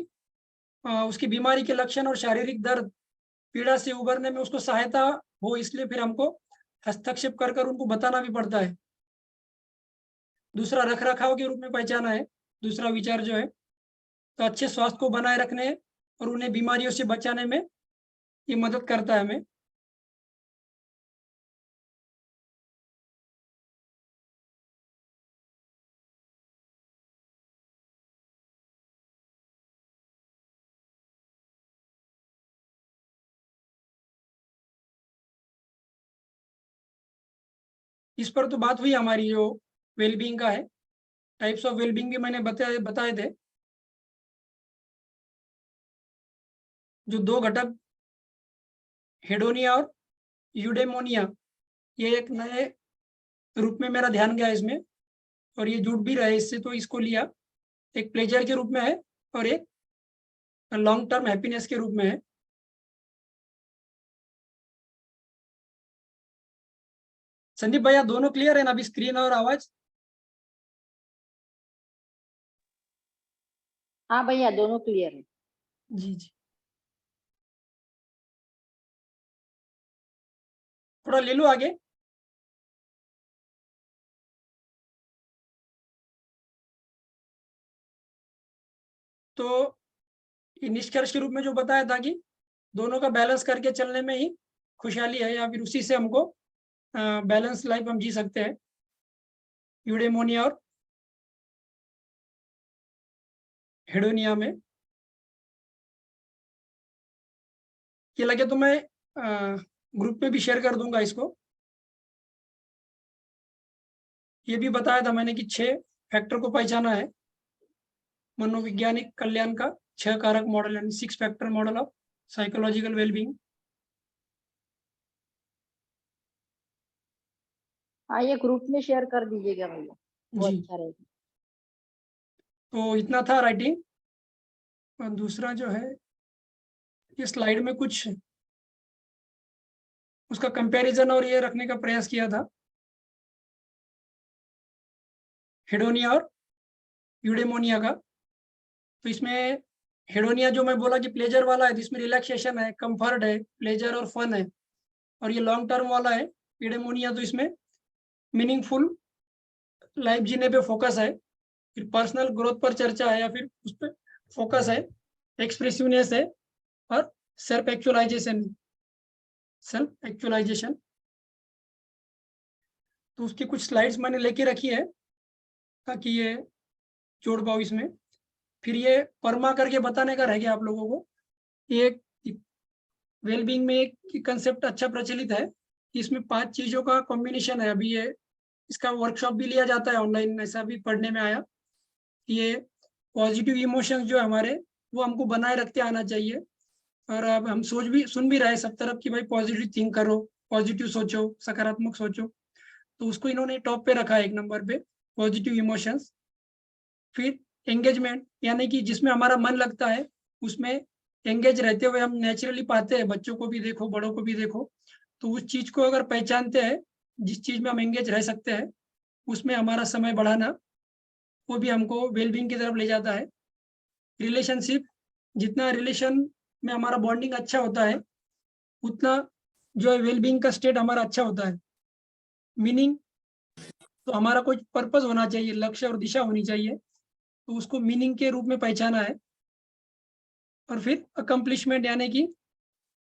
[SPEAKER 3] उसकी बीमारी के लक्षण और शारीरिक दर्द, पीड़ा से उबरने में उसको सहायता हो, इसलिए फिर हमको हस्तक्षेप कर कर उनको बताना भी पड़ता है। दूसरा रख रखाव के रूप में पहचाना है, दूसरा विचार जो है, तो अच्छे स्वास्थ्य को बनाए रखने और उन्हें बीमारियों से बचाने में ये मदद करता है हमें। इस पर तो बात हुई हमारी जो वेलबींग का है, टाइप्स ऑफ वेलबींग भी मैंने बताए थे। जो 2 घटक हेडोनिया और यूडेमोनिया, ये एक नए रूप में मेरा ध्यान गया इसमें, और ये जुड़ भी रहे इससे, तो इसको लिया। एक प्लेजर के रूप में है और एक लॉन्ग टर्म हैप्पीनेस के रूप में है। संदीप भैया दोनों क्लियर है ना अभी, स्क्रीन और आवाज?
[SPEAKER 4] हाँ भैया दोनों क्लियर है।
[SPEAKER 3] जी जी, थोड़ा ले लो आगे। तो ये निष्कर्ष के रूप में जो बताया था कि दोनों का बैलेंस करके चलने में ही खुशहाली है, या फिर उसी से हमको बैलेंस लाइफ हम जी सकते हैं, यूडेमोनिया और हेडोनिया में। ये लगे तो मैं ग्रुप में भी शेयर कर दूंगा इसको। ये भी बताया था मैंने कि 6 फैक्टर को पहचाना है मनोवैज्ञानिक कल्याण का, 6 कारक मॉडल, यानी 6 factor model of psychological wellbeing.
[SPEAKER 4] हाँ ये ग्रुप में शेयर कर दीजिएगा भैया, वो
[SPEAKER 3] जी,
[SPEAKER 4] अच्छा रहेगा।
[SPEAKER 3] तो इतना था राइटिंग। और दूसरा जो है, ये स्लाइड में कुछ उसका कंपैरिजन और ये रखने का प्रयास किया था, हेडोनिया और यूडेमोनिया का। तो इसमें हेडोनिया जो मैं बोला कि प्लेजर वाला है, तो इसमें रिलैक्सेशन है, कंफर्ट है, प्लेजर और फन है। और ये लॉन्ग टर्म वाला है यूडेमोनिया, तो इसमें मीनिंगफुल लाइफ जीने पे फोकस है, फिर पर्सनल ग्रोथ पर चर्चा है, या फिर उस पर फोकस है, एक्सप्रेसिवनेस है, और सेल्फ एक्चुअलाइजेशन। तो उसकी कुछ स्लाइड्स मैंने लेके रखी है ताकि ये जोड़ पाओ इसमें। फिर ये परमा करके बताने का रह गया आप लोगों को। ये वेलबींग में एक कंसेप्ट अच्छा प्रचलित है कि इसमें 5 चीजों का कॉम्बिनेशन है। अभी ये इसका वर्कशॉप भी लिया जाता है ऑनलाइन, ऐसा भी पढ़ने में आया। ये पॉजिटिव इमोशंस जो हमारे, वो हमको बनाए रखते आना चाहिए। और अब हम सुन भी रहे हैं सब तरफ कि भाई पॉजिटिव थिंक करो, पॉजिटिव सोचो, सकारात्मक सोचो। तो उसको इन्होंने टॉप पे रखा है, 1 नंबर पे, पॉजिटिव इमोशंस। फिर एंगेजमेंट, यानी कि जिसमें हमारा मन लगता है उसमें एंगेज रहते हुए हम नेचुरली पाते हैं, बच्चों को भी देखो, बड़ों को भी देखो। तो उस चीज को अगर पहचानते हैं, जिस चीज में हम एंगेज रह सकते हैं, उसमें हमारा समय बढ़ाना, वो भी हमको वेलबींग की तरफ ले जाता है। रिलेशनशिप, जितना रिलेशन में हमारा बॉन्डिंग अच्छा होता है, उतना जो है वेलबींग का स्टेट हमारा अच्छा होता है। मीनिंग, तो हमारा कोई पर्पस होना चाहिए, लक्ष्य और दिशा होनी चाहिए, तो उसको मीनिंग के रूप में पहचाना है। और फिर अकम्पलिशमेंट, यानी कि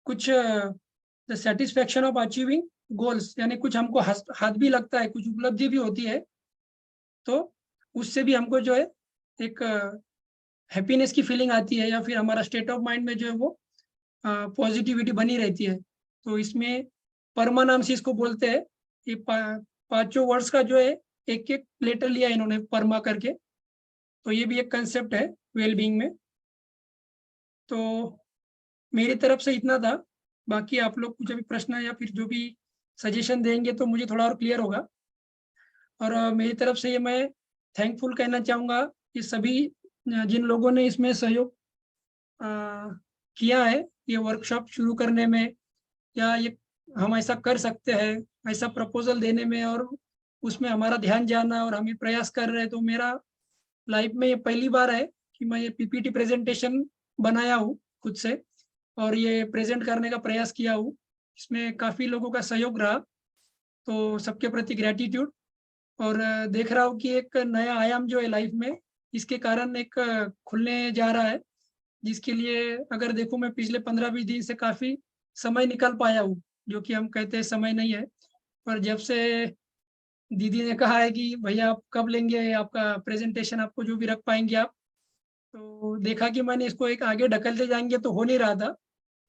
[SPEAKER 3] कुछ the satisfaction of achieving goals, यानी कुछ हमको हाथ भी लगता है, कुछ उपलब्धि भी होती है, तो उससे भी हमको जो है एक हैप्पीनेस की फीलिंग आती है, या फिर हमारा स्टेट ऑफ माइंड में जो है वो पॉजिटिविटी बनी रहती है। तो इसमें परमा नाम से इसको बोलते हैं। ये 5 वर्ड्स का जो है एक एक लेटर लिया इन्होंने परमा करके। तो ये भी एक कंसेप्ट है वेलबींग में। तो मेरी तरफ से इतना था। बाकी आप लोग कुछ अभी प्रश्न या फिर जो भी सजेशन देंगे तो मुझे थोड़ा और क्लियर होगा। और मेरी तरफ से ये मैं थैंकफुल कहना चाहूँगा कि सभी जिन लोगों ने इसमें सहयोग किया है, ये वर्कशॉप शुरू करने में, या ये हम ऐसा कर सकते हैं, ऐसा प्रपोजल देने में, और उसमें हमारा ध्यान जाना, और हम ये प्रयास कर रहे हैं। तो मेरा लाइफ में ये पहली बार है कि मैं ये पीपीटी प्रेजेंटेशन बनाया हूँ खुद से, और ये प्रेजेंट करने का प्रयास किया हूँ। इसमें काफ़ी लोगों का सहयोग रहा, तो सबके प्रति ग्रेटिट्यूड। और देख रहा हूँ कि एक नया आयाम जो है लाइफ में, इसके कारण एक खुलने जा रहा है, जिसके लिए अगर देखूं मैं पिछले 15-20 दिन से काफ़ी समय निकल पाया हूँ, जो कि हम कहते हैं समय नहीं है। पर जब से दीदी ने कहा है कि भैया आप कब लेंगे आपका प्रेजेंटेशन, आपको जो भी रख पाएंगे आप, तो देखा कि मैंने इसको एक आगे ढकलते जाएंगे तो हो नहीं रहा था।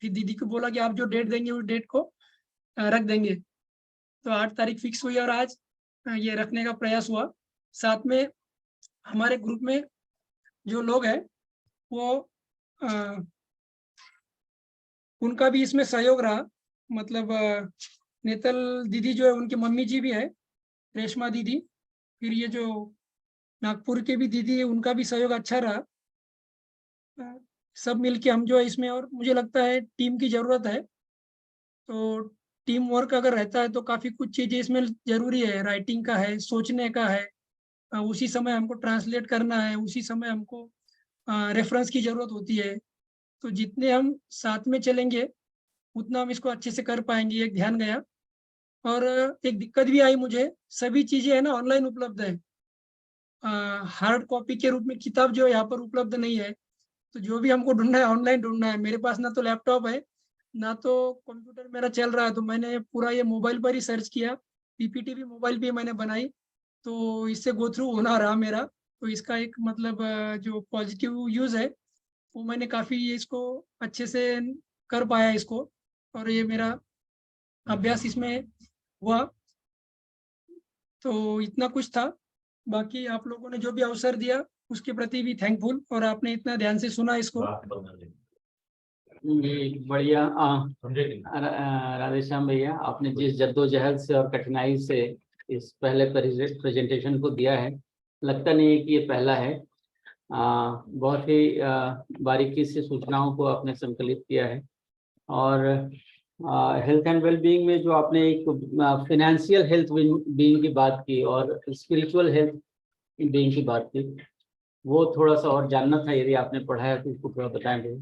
[SPEAKER 3] फिर दीदी को बोला कि आप जो डेट देंगे उस डेट को रख देंगे। तो 8 तारीख फिक्स हुई, और आज ये रखने का प्रयास हुआ। साथ में हमारे ग्रुप में जो लोग हैं, वो उनका भी इसमें सहयोग रहा। मतलब नेतल दीदी जो है उनकी मम्मी जी भी है, रेशमा दीदी। फिर ये जो नागपुर के भी दीदी है, उनका भी सहयोग अच्छा रहा। सब मिलके हम जो है इसमें, और मुझे लगता है टीम की ज़रूरत है। तो टीम वर्क अगर रहता है तो काफ़ी कुछ चीज़ें इसमें ज़रूरी है, राइटिंग का है, सोचने का है, उसी समय हमको ट्रांसलेट करना है, उसी समय हमको रेफरेंस की ज़रूरत होती है। तो जितने हम साथ में चलेंगे उतना हम इसको अच्छे से कर पाएंगे, एक ध्यान गया। और एक दिक्कत भी आई मुझे, सभी चीज़ें है ना ऑनलाइन उपलब्ध है, हार्ड कॉपी के रूप में किताब जो है यहाँ पर उपलब्ध नहीं है। तो जो भी हमको ढूंढना है ऑनलाइन ढूंढना है। मेरे पास ना तो लैपटॉप है, ना तो कंप्यूटर मेरा चल रहा है, तो मैंने पूरा ये मोबाइल पर ही सर्च किया। पीपीटी भी मोबाइल पे ही मैंने बनाई, तो इससे गो थ्रू होना रहा मेरा। तो इसका एक मतलब जो पॉजिटिव यूज़ है वो मैंने काफ़ी इसको अच्छे से कर पाया इसको, और ये मेरा अभ्यास इसमें हुआ। तो इतना कुछ था। बाकी आप लोगों ने जो भी अवसर दिया उसके प्रति भी थैंकफुल, और आपने इतना ध्यान से सुना इसको।
[SPEAKER 1] जी बढ़िया। राधेश्याम भैया, आपने जिस जद्दोजहद से और कठिनाई से इस पहले प्रेजेंटेशन को दिया है, लगता नहीं है कि ये पहला है। बहुत ही बारीकी से सूचनाओं को आपने संकलित किया है। और हेल्थ एंड वेलबींग में जो आपने एक फिनेंशियल हेल्थ बीइंग की बात की और स्पिरिचुअल हेल्थ बीइंग की बात की, वो थोड़ा सा और जानना था। यदि आपने पढ़ा है तो उसको थोड़ा बताएंगे।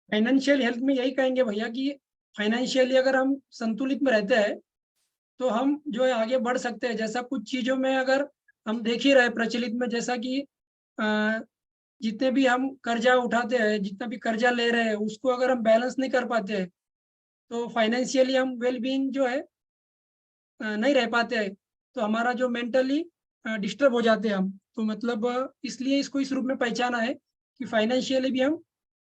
[SPEAKER 3] फाइनेंशियल हेल्थ में यही कहेंगे भैया कि फाइनेंशियली अगर हम संतुलित में रहते हैं तो हम जो है आगे बढ़ सकते हैं। जैसा कुछ चीज़ों में अगर हम देख ही रहे प्रचलित में, जैसा कि जितने भी हम कर्जा उठाते हैं, जितना भी कर्जा ले रहे हैं, उसको अगर हम बैलेंस नहीं कर पाते हैं तो फाइनेंशियली हम वेल बीइंग जो है नहीं रह पाते हैं। तो हमारा जो मेंटली डिस्टर्ब हो जाते हैं हम। तो मतलब इसलिए इसको इस रूप में पहचाना है कि फाइनेंशियली भी हम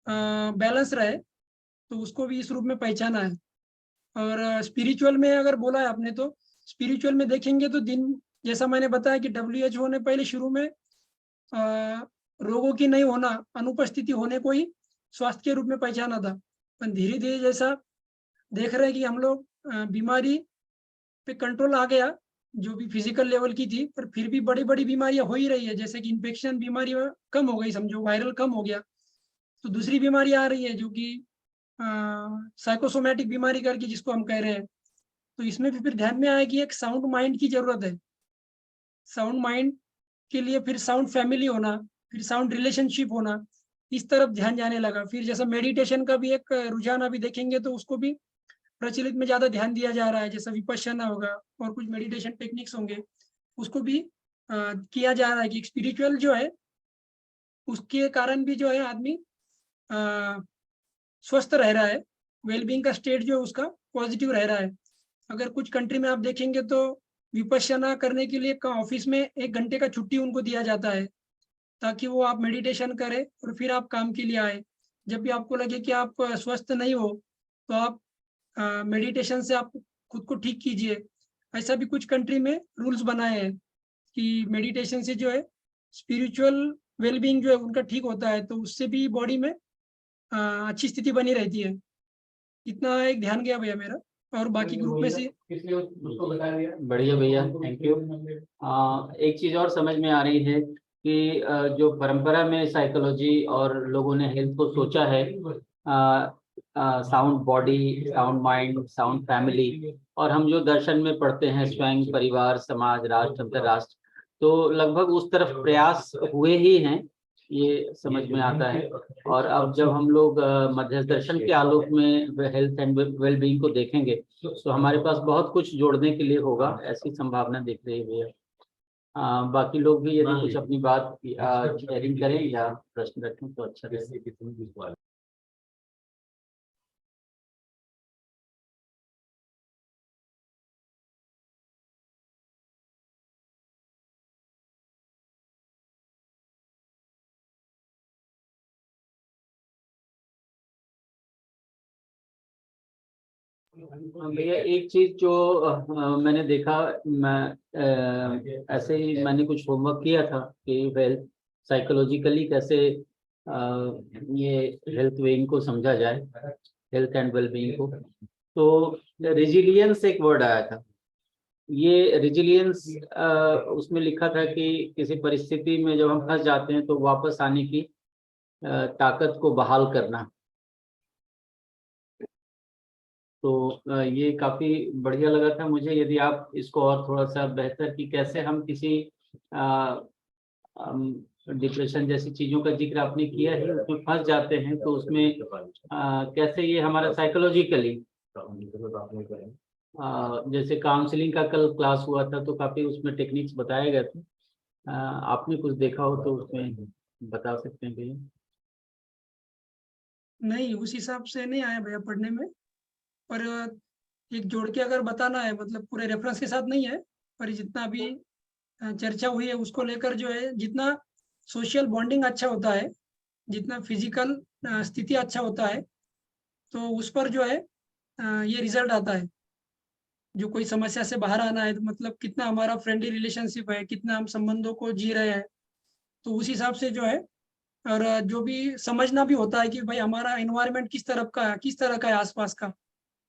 [SPEAKER 3] बैलेंस रहे, तो उसको भी इस रूप में पहचाना है। और स्पिरिचुअल में अगर बोला है आपने, तो स्पिरिचुअल में देखेंगे तो दिन, जैसा मैंने बताया कि WHO ने पहले शुरू में रोगों की नहीं होना, अनुपस्थिति होने को ही स्वास्थ्य के रूप में पहचाना था। पर धीरे धीरे जैसा देख रहे हैं कि हम लोग बीमारी पे कंट्रोल आ गया, जो भी फिजिकल लेवल की थी, पर फिर भी बड़ी बड़ी बीमारियां हो ही रही है। जैसे कि इन्फेक्शन बीमारी कम हो गई, समझो वायरल कम हो गया, तो दूसरी बीमारी आ रही है जो कि साइकोसोमेटिक बीमारी करके जिसको हम कह रहे हैं। तो इसमें भी फिर ध्यान में आया कि एक साउंड माइंड की जरूरत है। साउंड माइंड के लिए फिर साउंड फैमिली होना, फिर साउंड रिलेशनशिप होना, इस तरफ ध्यान जाने लगा। फिर जैसा मेडिटेशन का भी एक रुझान अभी देखेंगे तो उसको भी प्रचलित में ज़्यादा ध्यान दिया जा रहा है। जैसा विपश्यना होगा और कुछ मेडिटेशन टेक्निक्स होंगे, उसको भी किया जा रहा है कि स्पिरिचुअल जो है उसके कारण भी जो है आदमी स्वस्थ रह रहा है, वेलबींग का स्टेट जो है उसका पॉजिटिव रह रहा है। अगर कुछ कंट्री में आप देखेंगे तो विपश्यना करने के लिए ऑफिस में 1 घंटे का छुट्टी उनको दिया जाता है, ताकि वो आप मेडिटेशन करें और फिर आप काम के लिए आए। जब भी आपको लगे कि आप स्वस्थ नहीं हो तो आप मेडिटेशन से आप खुद को ठीक कीजिए। ऐसा भी कुछ कंट्री में रूल्स बनाए हैं कि मेडिटेशन से जो है स्पिरिचुअल वेलबींग जो है उनका ठीक होता है, तो उससे भी बॉडी में अच्छी स्थिति बनी रहती है। इतना एक ध्यान गया भैया मेरा, और बाकी ग्रुप में से
[SPEAKER 1] बढ़िया भैया, थैंक यू। एक चीज और समझ में आ रही है कि जो परंपरा में साइकोलॉजी और लोगों ने हेल्थ को सोचा है, sound body, sound mind, sound family, और हम जो दर्शन में पढ़ते हैं स्वयं, परिवार, समाज, राष्ट्र, अंतरराष्ट्र, तो लगभग उस तरफ प्रयास हुए ही हैं, ये समझ में आता है। और अब जब हम लोग मध्य दर्शन के आलोक में हेल्थ एंड वेलबींग को देखेंगे तो हमारे पास बहुत कुछ जोड़ने के लिए होगा, ऐसी संभावना दिख रही है भैया। बाकी लोग भी यदि कुछ अपनी बात शेयरिंग करें या प्रश्न रखें तो अच्छा रहेगा। भैया एक चीज जो मैंने देखा, मैं ऐसे ही मैंने कुछ होमवर्क किया था कि वेल साइकोलॉजिकली कैसे ये हेल्थ वेइंग को समझा जाए, हेल्थ एंड वेलबींग को। तो रेजिलियंस एक वर्ड आया था, ये रेजिलियंस उसमें लिखा था कि किसी परिस्थिति में जब हम फंस जाते हैं तो वापस आने की ताकत को बहाल करना। तो ये काफी बढ़िया लगा था मुझे। यदि आप इसको और थोड़ा सा बेहतर कि कैसे हम किसी डिप्रेशन जैसी चीजों का जिक्र आपने किया है, उसमें फंस जाते हैं तो उसमें कैसे ये हमारा साइकोलॉजिकली, जैसे काउंसलिंग का कल क्लास हुआ था तो काफी उसमें टेक्निक्स बताए गए थे। आपने कुछ देखा हो तो उसमें बता सकते हैं भैया?
[SPEAKER 3] नहीं, उस हिसाब से नहीं आया भैया पढ़ने में, पर एक जोड़ के अगर बताना है, मतलब पूरे रेफरेंस के साथ नहीं है, पर जितना भी चर्चा हुई है उसको लेकर जो है, जितना सोशल बॉन्डिंग अच्छा होता है, जितना फिजिकल स्थिति अच्छा होता है, तो उस पर जो है ये रिजल्ट आता है। जो कोई समस्या से बाहर आना है तो मतलब कितना हमारा फ्रेंडली रिलेशनशिप है, कितना हम संबंधों को जी रहे हैं, तो उस हिसाब से जो है। और जो भी समझना भी होता है कि भाई हमारा एनवायरनमेंट किस तरह का है आसपास का।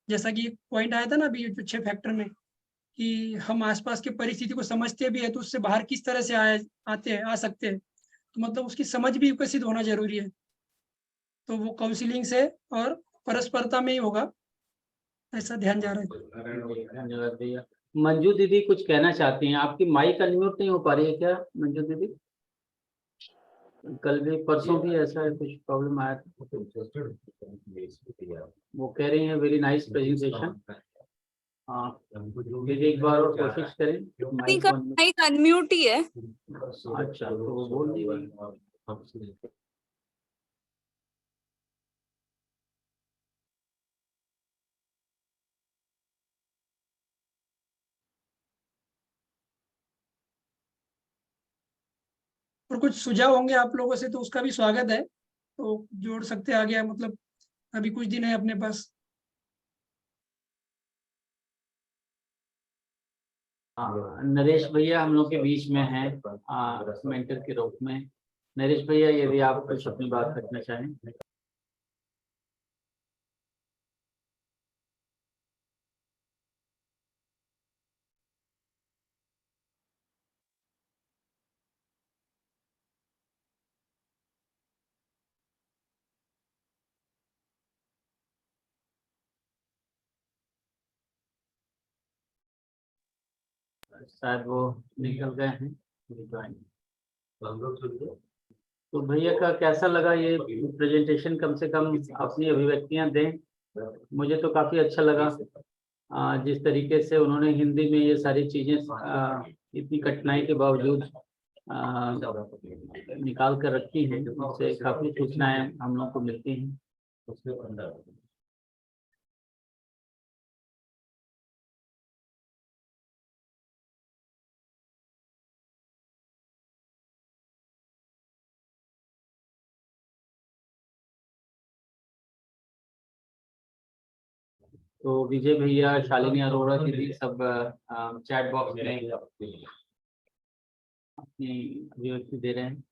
[SPEAKER 3] जैसा कि पॉइंट आया था ना अभी जो 6 फैक्टर में, कि हम आसपास की परिस्थिति को समझते भी है तो उससे बाहर किस तरह से आ सकते हैं, तो मतलब उसकी समझ भी विकसित होना जरूरी है। तो वो काउंसलिंग से और परस्परता में ही होगा, ऐसा ध्यान जा रहा है।
[SPEAKER 1] धन्यवाद भैया। मंजू दीदी कुछ कहना चाहती हैं, आपकी माइक अनम्यूट नहीं हो पा रही है क्या मंजू दीदी? कल भी परसों भी ऐसा है, कुछ प्रॉब्लम आया था। वो कह रही हैं वेरी नाइस प्रेजेंटेशन। हाँ दीदी एक बार और कोशिश करें माइक ऑन।
[SPEAKER 2] माइक अनम्यूट ही है।
[SPEAKER 1] अच्छा तो वो बोल दीजिए।
[SPEAKER 3] और कुछ सुझाव होंगे आप लोगों से तो उसका भी स्वागत है, तो जोड़ सकते हैं आगे, मतलब अभी कुछ दिन है अपने पास।
[SPEAKER 1] नरेश भैया हम लोग के बीच में हैं मेंटर के रूप में। नरेश भैया यदि आप कुछ अपनी बात रखना चाहें। शायद वो निकल गए हैं। तो भैया का कैसा लगा ये प्रेजेंटेशन? कम से कम अपनी अभिव्यक्तियां दें। मुझे तो काफी अच्छा लगा जिस तरीके से उन्होंने हिंदी में ये सारी चीजें इतनी कठिनाई के बावजूद निकाल कर रखी हैं, उससे काफी सूचनाएं हम लोग को मिलती हैं। तो विजय भैया, शालिनी अरोड़ा दीदी सब चैट बॉक्स में अपनी अभिव्यक्ति दे रहे हैं।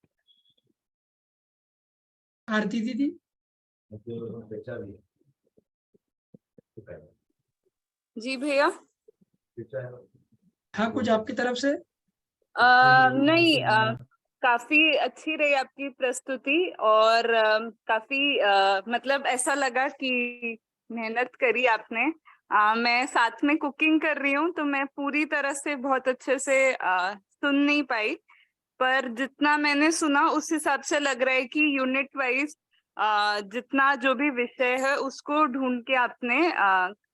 [SPEAKER 3] आरती दीदी,
[SPEAKER 2] जी भैया।
[SPEAKER 3] हाँ कुछ आपकी तरफ से?
[SPEAKER 2] नहीं, काफी अच्छी रही आपकी प्रस्तुति, और काफी मतलब ऐसा लगा कि मेहनत करी आपने। मैं साथ में कुकिंग कर रही हूँ तो मैं पूरी तरह से बहुत अच्छे से सुन नहीं पाई, पर जितना मैंने सुना उस हिसाब से लग रहा है कि यूनिट वाइज जितना जो भी विषय है उसको ढूंढ के आपने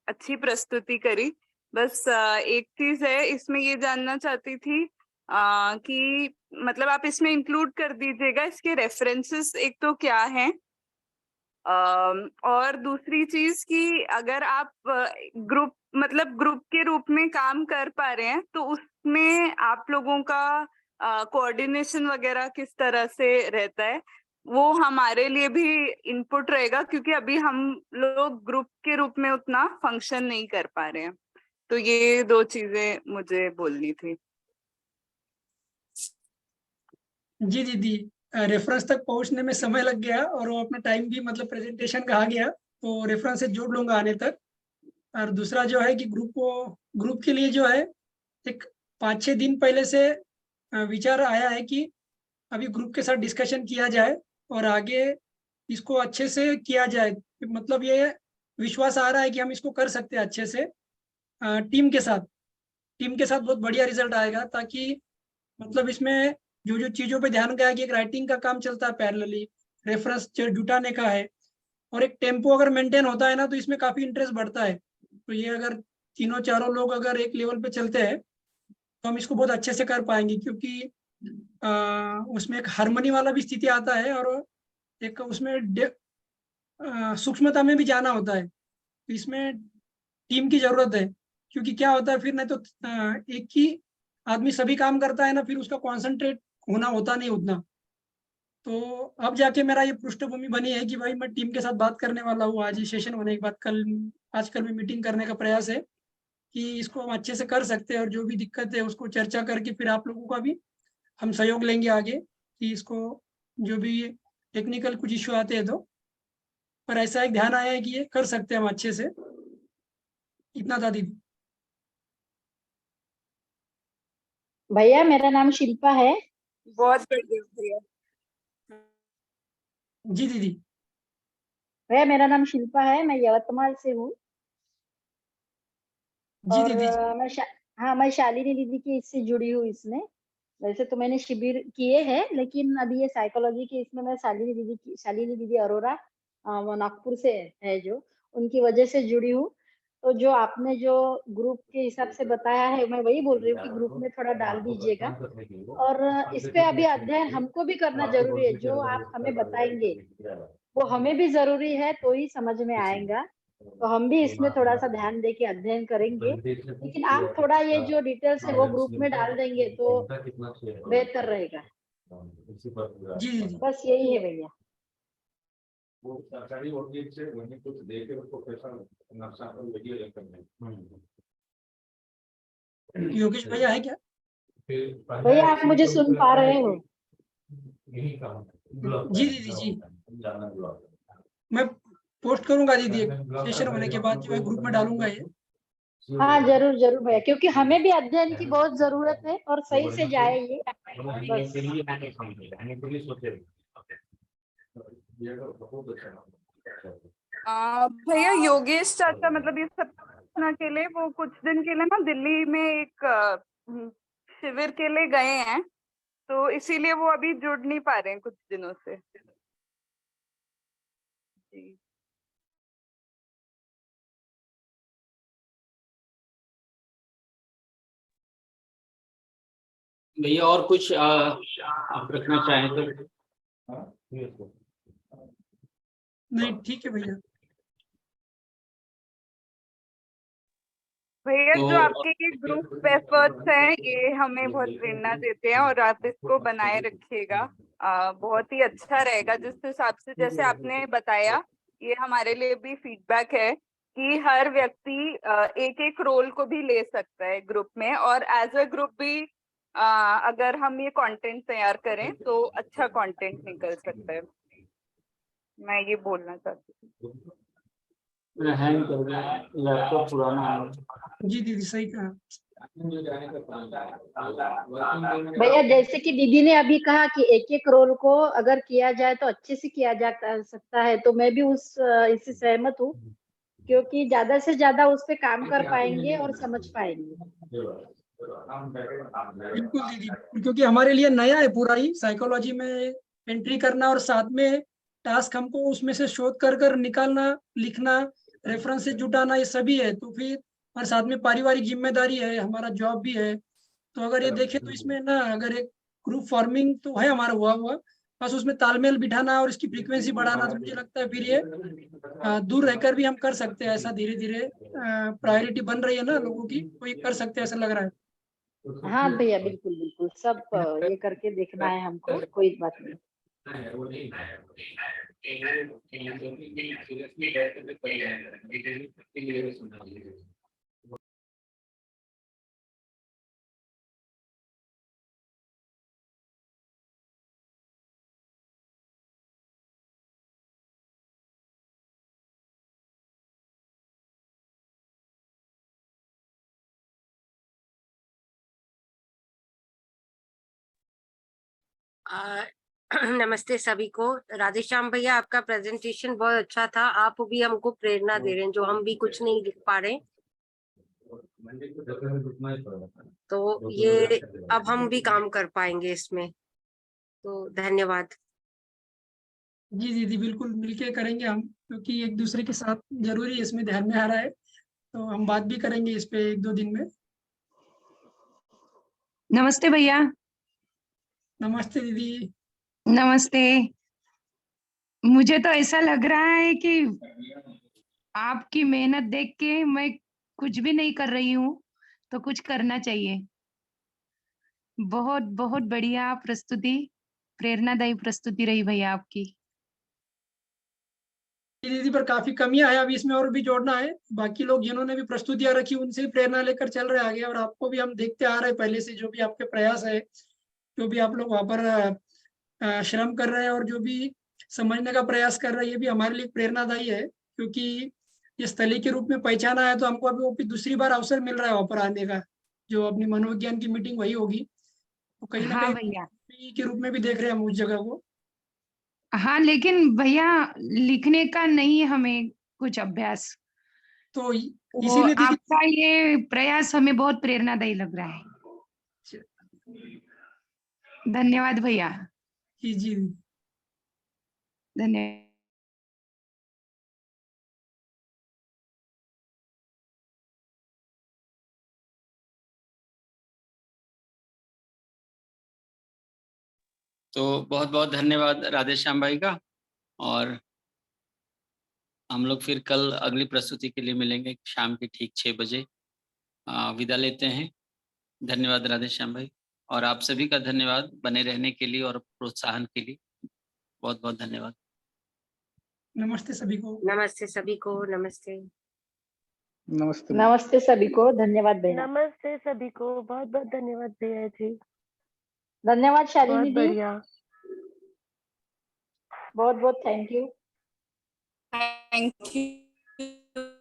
[SPEAKER 2] अच्छी प्रस्तुति करी। बस एक चीज है इसमें ये जानना चाहती थी कि मतलब आप इसमें इंक्लूड कर दीजिएगा इसके रेफरेंसेस एक तो क्या हैं, और दूसरी चीज कि अगर आप ग्रुप के रूप में काम कर पा रहे हैं तो उसमें आप लोगों का कोऑर्डिनेशन वगैरह किस तरह से रहता है, वो हमारे लिए भी इनपुट रहेगा, क्योंकि अभी हम लोग ग्रुप के रूप में उतना फंक्शन नहीं कर पा रहे हैं। तो ये 2 चीजें मुझे बोलनी थी।
[SPEAKER 3] जी दीदी, रेफरेंस तक पहुंचने में समय लग गया और वो अपना टाइम भी मतलब प्रेजेंटेशन का आ गया, तो रेफरेंस से जोड़ लूंगा आने तक। और दूसरा जो है कि ग्रुप के लिए जो है एक 5-6 दिन पहले से विचार आया है कि अभी ग्रुप के साथ डिस्कशन किया जाए और आगे इसको अच्छे से किया जाए। मतलब ये विश्वास आ रहा है कि हम इसको कर सकते हैं अच्छे से टीम के साथ। टीम के साथ बहुत बढ़िया रिजल्ट आएगा, ताकि मतलब इसमें जो जो चीज़ों पे ध्यान गया कि एक राइटिंग का काम चलता है पैरेलली, रेफरेंस जुटाने का है, और एक टेम्पो अगर मेंटेन होता है ना तो इसमें काफ़ी इंटरेस्ट बढ़ता है। तो ये अगर तीनों चारों लोग अगर एक लेवल पे चलते हैं तो हम इसको बहुत अच्छे से कर पाएंगे, क्योंकि उसमें एक हारमोनी वाला भी स्थिति आता है और एक उसमें सूक्ष्मता में भी जाना होता है। तो इसमें टीम की जरूरत है, क्योंकि क्या होता है फिर नहीं तो एक ही आदमी सभी काम करता है ना, फिर उसका कॉन्सेंट्रेट होना होता नहीं उतना। तो अब जाके मेरा ये पृष्ठभूमि बनी है कि भाई मैं टीम के साथ बात करने वाला हूँ आज ही सेशन होने के बाद। आजकल में मीटिंग करने का प्रयास है कि इसको हम अच्छे से कर सकते हैं, और जो भी दिक्कत है उसको चर्चा करके फिर आप लोगों का भी हम सहयोग लेंगे आगे कि इसको जो भी टेक्निकल कुछ इश्यू आते हैं तो, पर ऐसा एक ध्यान आया है कि ये कर सकते हैं हम अच्छे से। इतना था दीदी।
[SPEAKER 4] भैया मेरा नाम शिल्पा है।
[SPEAKER 2] बहुत बढ़िया भैया।
[SPEAKER 3] जी दीदी।
[SPEAKER 4] भैया मेरा नाम शिल्पा है, मैं यवतमाल से हूँ।
[SPEAKER 3] जी
[SPEAKER 4] और
[SPEAKER 3] दीदी।
[SPEAKER 4] हाँ, मैं शालिनी दीदी की इससे जुड़ी हूँ इसमें। वैसे तो मैंने शिविर किए हैं, लेकिन अभी ये साइकोलॉजी के इसमें मैं शालिनी दीदी अरोरा, वो नागपुर से है जो, उनकी वजह से जुड़ी हूँ। तो जो आपने जो ग्रुप के हिसाब से बताया है, मैं वही बोल रही हूँ कि ग्रुप में थोड़ा डाल दीजिएगा। और इस पे अभी अध्ययन हमको भी करना जरूरी है। जो आप हमें बताएंगे वो हमें भी जरूरी है, तो ही समझ में आएगा। तो हम भी इसमें थोड़ा सा ध्यान दे के अध्ययन करेंगे। लेकिन आप थोड़ा ये जो डिटेल्स है वो ग्रुप में डाल देंगे तो बेहतर रहेगा।
[SPEAKER 3] जी दीदी।
[SPEAKER 4] बस यही है भैया।
[SPEAKER 3] योगेश भैया है क्या?
[SPEAKER 4] भैया आप मुझे सुन पा रहे हो?
[SPEAKER 3] जी दीदी जी। मैं पोस्ट करूंगा दीदी, एक सेशन होने के बाद जो है ग्रुप में डालूंगा ये।
[SPEAKER 4] हाँ जरूर जरूर भैया, क्योंकि हमें भी अध्ययन की बहुत जरूरत है और सही से जाए ये। बस
[SPEAKER 2] भैया योगेश चाचा मतलब ये सब सूचना के लिए वो कुछ दिन के लिए ना दिल्ली में एक शिविर के लिए गए हैं, तो इसीलिए वो अभी जुड़ नहीं पा रहे हैं कुछ दिनों से। जी।
[SPEAKER 1] भैया और कुछ आप रखना चाहें तो?
[SPEAKER 3] नहीं ठीक है भैया।
[SPEAKER 2] भैया
[SPEAKER 1] तो
[SPEAKER 2] जो आपके ये ग्रुप एफर्ट्स हैं ये हमें बहुत प्रेरणा देते हैं और आप इसको बनाए रखिएगा। बहुत ही अच्छा रहेगा जिस हिसाब से जैसे आपने बताया, ये हमारे लिए भी फीडबैक है कि हर व्यक्ति एक एक रोल को भी ले सकता है ग्रुप में, और एज अ ग्रुप भी अगर हम ये कंटेंट तैयार करें तो अच्छा कंटेंट निकल सकता है। मैं ये बोलना चाहती हूँ।
[SPEAKER 1] मेरा हैंग कर गया, लैपटॉप पुराना है।
[SPEAKER 3] जी दीदी सही कहा।
[SPEAKER 4] भैया जैसे कि दीदी ने अभी कहा कि एक एक रोल को अगर किया जाए तो अच्छे से किया जा सकता है, तो मैं भी इससे सहमत हूँ, क्योंकि ज्यादा से ज्यादा उस पे काम कर पाएंगे और समझ पाएंगे।
[SPEAKER 3] बिल्कुल दीदी, क्योंकि हमारे लिए नया है पूरा ही साइकोलॉजी में एंट्री करना, और साथ में टास्क हमको उसमें से शोध कर कर निकालना, लिखना, रेफरेंसेस जुटाना, ये सभी है। तो फिर और साथ में पारिवारिक जिम्मेदारी है, हमारा जॉब भी है। तो अगर ये देखें तो इसमें ना अगर एक ग्रुप फॉर्मिंग तो है हमारा हुआ हुआ, बस उसमें तालमेल बिठाना और इसकी फ्रीक्वेंसी बढ़ाना, तो मुझे लगता है फिर ये दूर रहकर भी हम कर सकते हैं। ऐसा धीरे धीरे प्रायोरिटी बन रही है ना लोगों की, तो ये कर सकते हैं ऐसा लग रहा है।
[SPEAKER 4] हाँ भैया बिल्कुल बिल्कुल, सब ये करके देखना है हमको, कोई बात नहीं।
[SPEAKER 5] नमस्ते सभी को। राधेश्याम भैया, आपका प्रेजेंटेशन बहुत अच्छा था। आप भी हमको प्रेरणा दे रहे हैं, जो हम भी कुछ नहीं लिख पा रहे। तो ये अब हम भी काम कर पाएंगे इसमें, तो धन्यवाद।
[SPEAKER 3] जी दीदी, बिल्कुल मिलके करेंगे हम, क्योंकि एक दूसरे के साथ जरूरी है, इसमें ध्यान में आ रहा है, तो हम बात भी करेंगे इस पे 1-2 दिन में।
[SPEAKER 6] नमस्ते भैया।
[SPEAKER 3] नमस्ते दीदी।
[SPEAKER 6] नमस्ते। मुझे तो ऐसा लग रहा है कि आपकी मेहनत देख के मैं कुछ भी नहीं कर रही हूँ, तो कुछ करना चाहिए। बहुत बहुत बढ़िया प्रस्तुति, प्रेरणादायी प्रस्तुति रही भैया आपकी।
[SPEAKER 3] दीदी पर काफी कमियां है, अभी इसमें और भी जोड़ना है। बाकी लोग जिन्होंने भी प्रस्तुतियां रखी उनसे भी प्रेरणा लेकर चल रहे आगे, और आपको भी हम देखते आ रहे हैं पहले से, जो भी आपके प्रयास है, जो भी आप लोग वहाँ पर श्रम कर रहे हैं और जो भी समझने का प्रयास कर रहे हैं, ये भी हमारे लिए प्रेरणादायी है, क्योंकि ये स्थलीय के रूप में पहचाना है, तो हमको अभी वो भी दूसरी बार अवसर मिल रहा है वहाँ पर आने का। जो अपनी मनोविज्ञान की मीटिंग वही होगी, तो कहीं ना
[SPEAKER 6] हाँ
[SPEAKER 3] कहीं
[SPEAKER 6] भैया।
[SPEAKER 3] के रूप में भी देख रहे हैं हम उस जगह को।
[SPEAKER 6] हाँ, लेकिन भैया लिखने का नहीं है हमें कुछ अभ्यास,
[SPEAKER 3] तो
[SPEAKER 6] तो
[SPEAKER 3] इसीलिए दीदी,
[SPEAKER 6] आपका ये प्रयास हमें बहुत प्रेरणादायी लग रहा है। धन्यवाद भैया,
[SPEAKER 3] जी
[SPEAKER 6] धन्यवाद।
[SPEAKER 1] तो बहुत बहुत धन्यवाद राधेश्याम भाई का, और हम लोग फिर कल अगली प्रस्तुति के लिए मिलेंगे शाम के ठीक 6 बजे। विदा लेते हैं। धन्यवाद राधेश्याम भाई, और आप सभी का धन्यवाद बने रहने के लिए और प्रोत्साहन के लिए। बहुत बहुत धन्यवाद।
[SPEAKER 3] नमस्ते सभी को।
[SPEAKER 5] नमस्ते सभी को। नमस्ते।
[SPEAKER 4] नमस्ते सभी को, धन्यवाद भैया।
[SPEAKER 7] नमस्ते सभी को, बहुत बहुत धन्यवाद भैया जी।
[SPEAKER 4] धन्यवाद शालिनी
[SPEAKER 7] बहुत
[SPEAKER 4] दी,
[SPEAKER 7] बढ़िया।
[SPEAKER 4] बहुत बहुत थैंक यू।
[SPEAKER 2] Thank you.